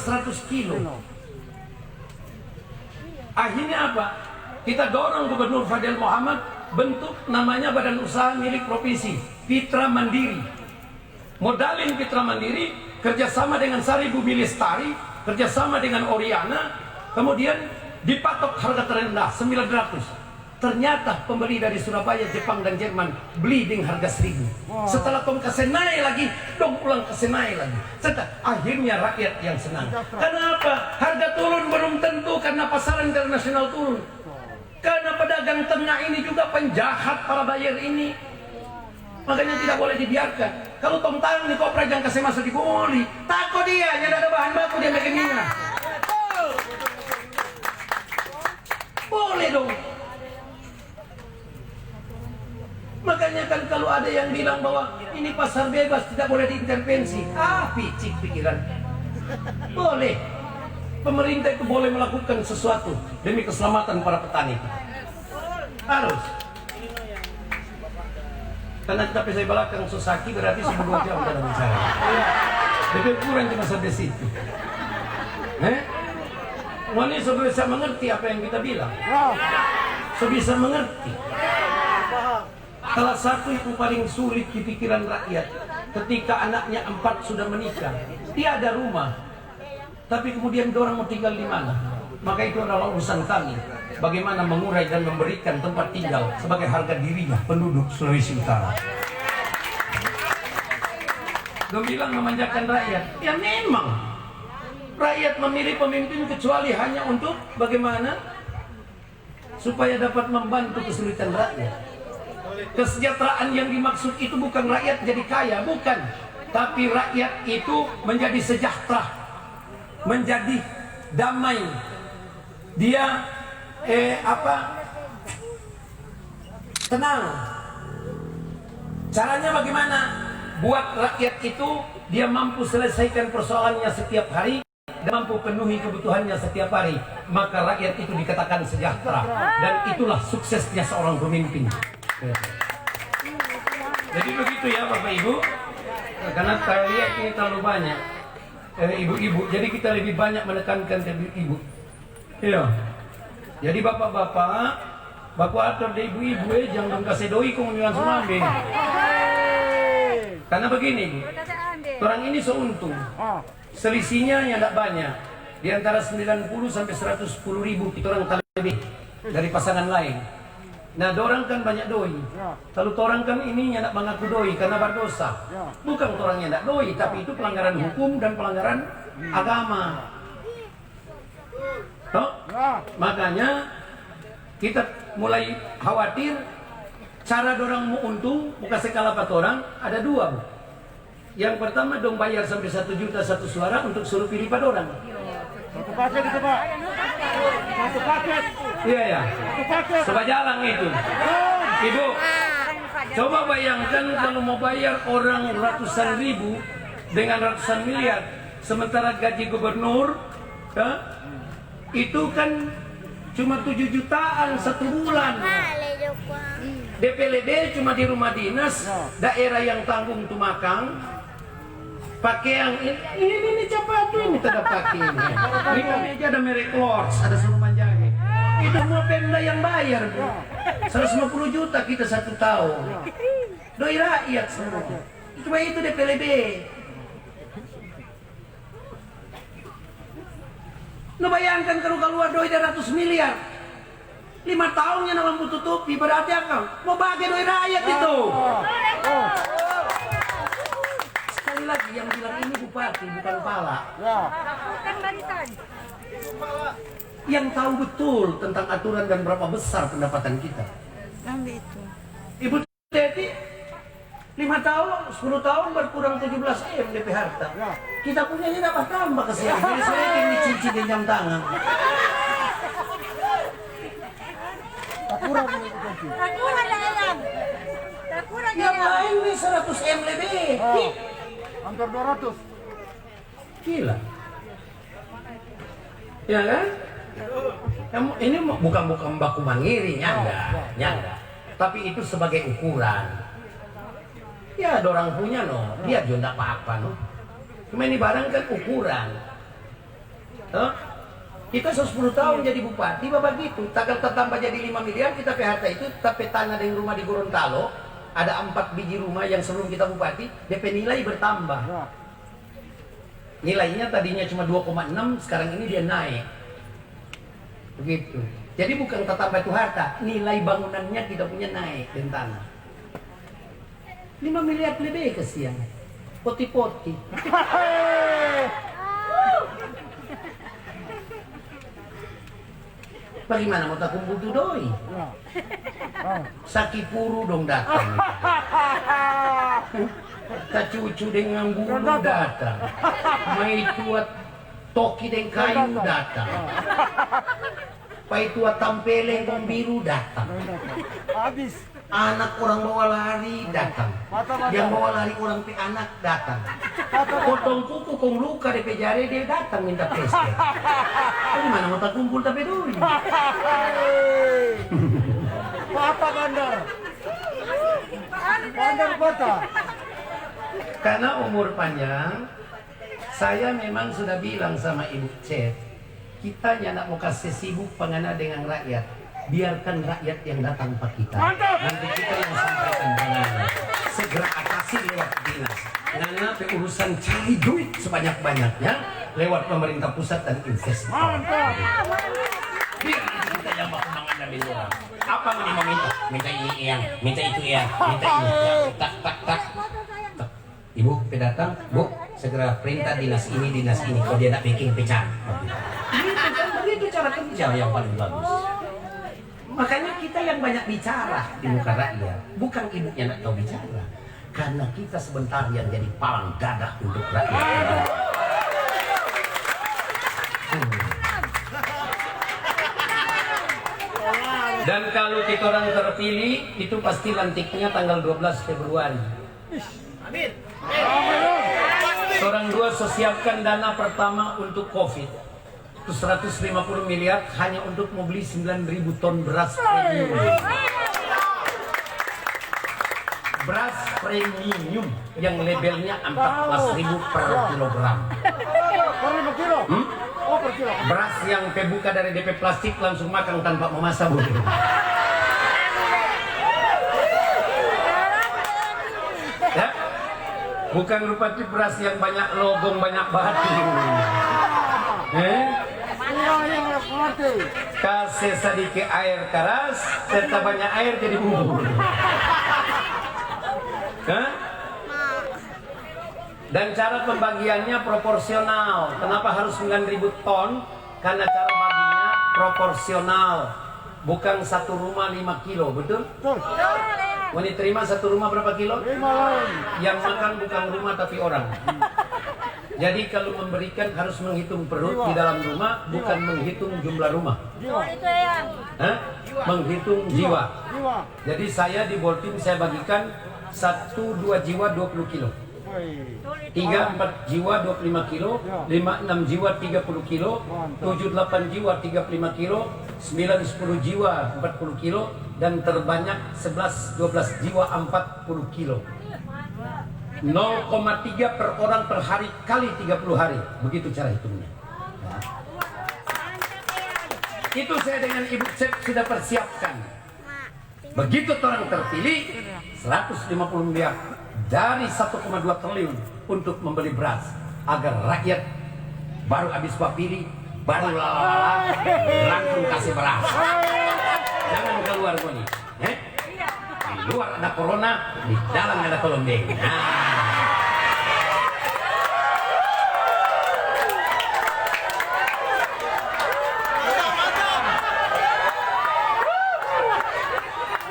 100 kilo. Akhirnya apa? Kita dorong Gubernur Fadil Muhammad bentuk namanya Badan Usaha Milik Provinsi, Pitra Mandiri. Modalin Pitra Mandiri, kerjasama dengan Sari Bumi Lestari, kerjasama dengan Oriana, kemudian dipatok harga terendah 900. Ternyata pembeli dari Surabaya, Jepang dan Jerman beli dengan harga 1.000. Setelah tom kasih naik lagi, dong pulang kasih naik lagi. Akhirnya rakyat yang senang. Kenapa? Harga turun belum tentu karena pasaran internasional turun. Karena pedagang tengah ini juga penjahat para buyer ini. Makanya tidak boleh dibiarkan. Kalau tom tang nih kopra jangan kasih masuk di boli. Takut dia, ada bahan baku dia makin minyak. Boleh dong. Makanya kan kalau ada yang bilang bahwa ini pasar bebas tidak boleh diintervensi, picik pikiran. Boleh. Pemerintah itu boleh melakukan sesuatu demi keselamatan para petani. Harus. Karena tapi saya belakang Sosaki berarti 2 jam dalam bicara. Lebih kurang cuma sampai situ. Wani so bisa mengerti apa yang kita bilang. So bisa mengerti. Salah satu yang paling sulit di pikiran rakyat ketika anaknya 4 sudah menikah, dia ada rumah, tapi kemudian orang mau tinggal di mana? Maka itu adalah urusan kami. Bagaimana mengurai dan memberikan tempat tinggal sebagai harga dirinya penduduk Sulawesi Utara. Dia bilang memanjakan rakyat. Ya memang rakyat memilih pemimpin kecuali hanya untuk bagaimana supaya dapat membantu kesulitan rakyat. Kesejahteraan yang dimaksud itu bukan rakyat jadi kaya, bukan. Tapi rakyat itu menjadi sejahtera, menjadi damai. Dia tenang. Caranya bagaimana? Buat rakyat itu dia mampu selesaikan persoalannya setiap hari dan mampu penuhi kebutuhannya setiap hari. Maka rakyat itu dikatakan sejahtera. Dan itulah suksesnya seorang pemimpin. Jadi begitu ya Bapak Ibu. Karena saya lihat ini terlalu banyak ibu-ibu, jadi kita lebih banyak menekankan ke ibu. Iya. Jadi bapak-bapak, bapak atur di ibu-ibu jangan kasih doi kemudian semua. Karena begini, orang ini seuntung. Selisihnya yang tidak banyak. Di antara 90 sampai 110.000 kita orang lebih dari pasangan lain. Nah, dorang kan banyak doi. Kalau orang kan ini yang tidak mengaku doi karena berdosa. Bukan orang yang tidak doi, tapi itu pelanggaran hukum dan pelanggaran agama. Toh? Makanya kita mulai khawatir cara dorang mau untung, bukan sekala pat orang, ada 2. Bu. Yang pertama dong bayar sampai 1 juta 1 suara untuk suruh pilih pada orang. Satu paket itu Pak. Satu paket. Iya ya. Coba jalan itu. Ibu, coba bayangkan kalau mau bayar orang ratusan ribu dengan ratusan miliar, sementara gaji gubernur itu kan cuma 7 jutaan 1 bulan. DPLD cuma di rumah dinas, daerah yang tanggung tuh makang. Pakai yang ini cepat ini tidak pakai ini. Di meja ada merek Lords, ada Suruman Jahe. Itu semua Pemda yang bayar, Bu. 150 juta kita 1 tahun. Doi rakyat semua. Cuma itu DPLB. Lu bayangkan kalau keluar doi 100 miliar. 5 tahunnya dalam tutupi berarti akan mau bagi doi rakyat itu. Sekali lagi yang bilang ini bupati bukan kepala. Yang tahu betul tentang aturan dan berapa besar pendapatan kita. Ambil itu. Ibu Teti 5 tahun, 10 tahun berkurang 17 M DP harta. Kita punya ini dapat tambah kesian. Jadi saya ingin dicuci di jam tangan. Tak kurang ini kunci. Yang lain nih 100 M lebih. Hampir 200. Gila. Ya kan? Kamu ini bukan baku mangiri, nyanda. Tapi itu sebagai ukuran. Ya, dorang punya no, dia juga apa-apa no. Cuma ini barang kan ukuran. Kita 10 tahun jadi bupati, bapak gitu. Takkan tertambah jadi 5 miliar, kita PHK itu, tapi tanah dan rumah di Gorontalo, ada 4 biji rumah yang sebelum kita bupati, DP nilai bertambah. Nilainya tadinya cuma 2,6, sekarang ini dia naik. Begitu. Jadi bukan tertambah itu harta, nilai bangunannya kita punya naik dan tanah. 5 miliar lebih kesian. Poti-poti. Bagaimana mau tak kumpul tuh doi? Sakipuru dong datang. Kacucu dengan bulu datang. Mai tuat toki dengan kayu datang. Pai tuat tampeleng kong biru datang. Habis. Anak orang bawa lari datang. Yang bawa lari orang pe anak datang. Potong kuku kong luka di pejari dia datang minta pesta. Bagaimana mau tak kumpul tapi dulu? Apa bandar? Bandar kota. Karena umur panjang, saya memang sudah bilang sama Ibu Cep, kita nak mau kasih sibuk pengana dengan rakyat. Biarkan rakyat yang datang pak kita. Nanti kita yang sampaikan dengan segera atasi lewat dinas. Karena urusan cari duit sebanyak-banyaknya lewat pemerintah pusat dan investor. Biar kita yang bakal mengambil orang. Apa yang mau minta? Minta ini yang, minta itu yang, minta ini. Tak. Ibu datang, Bu, segera perintah dinas ini. Kalau dia nak bikin pecahan. Begitu cara kerja yang paling bagus. Makanya kita yang banyak bicara di muka rakyat, bukan ibunya nak tahu bicara. Karena kita sebentar yang jadi palang dadah untuk rakyat. Dan kalau kita orang terpilih, itu pasti lantiknya tanggal 12 Februari. Amin. Orang dua sosialkan dana pertama untuk COVID. 150 miliar hanya untuk membeli 9.000 ton beras premium. Beras premium yang labelnya 14.000 per kilogram. Per kilo? Oh, per kilo. Beras yang buka dari DP plastik langsung makan tanpa memasak. Ya? Bukan rupa beras yang banyak logong, banyak batu. Kasih sedikit air keras, serta banyak air jadi bubur. Dan cara pembagiannya proporsional. Kenapa harus 9.000 ton? Karena cara baginya proporsional. Bukan satu rumah 5 kilo, betul? Mau diterima satu rumah berapa kilo? 5 lain. Yang makan bukan rumah tapi orang. Jadi kalau memberikan harus menghitung perut di dalam rumah, bukan menghitung jumlah rumah. Menghitung jiwa. Jadi saya di Boltim saya bagikan 1-2 jiwa 20 kilo. 3-4 jiwa 25 kilo, 5-6 jiwa 30 kilo, 7-8 jiwa 35 kilo, 9-10 jiwa 40 kilo, dan terbanyak 11-12 jiwa 40 kilo. 0,3 per orang per hari kali 30 hari. Begitu cara hitungnya. Nah. Itu saya dengan Ibu Cep sudah persiapkan. Begitu orang terpilih 150 miliar dari 1,2 triliun untuk membeli beras agar rakyat baru habis pilih baru langsung kasih beras. Jangan keluar kau nih. Di luar ada corona, di dalam ada kolondeng.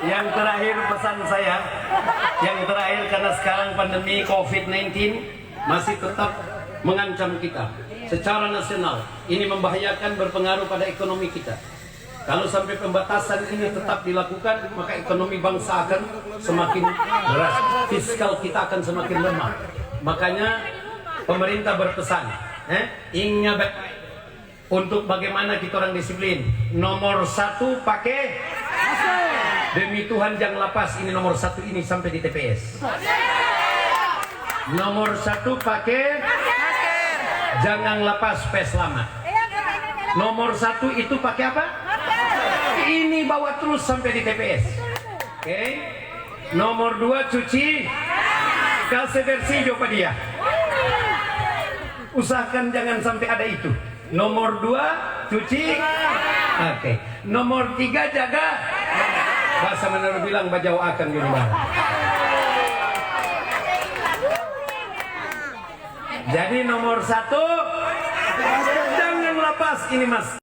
Yang terakhir pesan saya, yang terakhir karena sekarang pandemi COVID-19 masih tetap mengancam kita secara nasional. Ini membahayakan, berpengaruh pada ekonomi kita. Kalau sampai pembatasan ini tetap dilakukan, maka ekonomi bangsa akan semakin deras, fiskal kita akan semakin lemah. Makanya pemerintah berpesan, ingat baik-baik untuk bagaimana kita orang disiplin. Nomor 1 pakai demi Tuhan jangan lepas, ini nomor 1 ini sampai di TPS. Nomor 1 pakai, jangan lepas pes lama. Nomor 1 itu pakai apa? Ini bawa terus sampai di TPS. Oke. Nomor 2 cuci, kasih bersih coba dia. Usahakan jangan sampai ada itu. Nomor 2 cuci. Oke. Nomor 3 jaga. Bahasa Manado bilang bajau akan jadi barang. Jadi nomor 1 jangan lepas ini mas.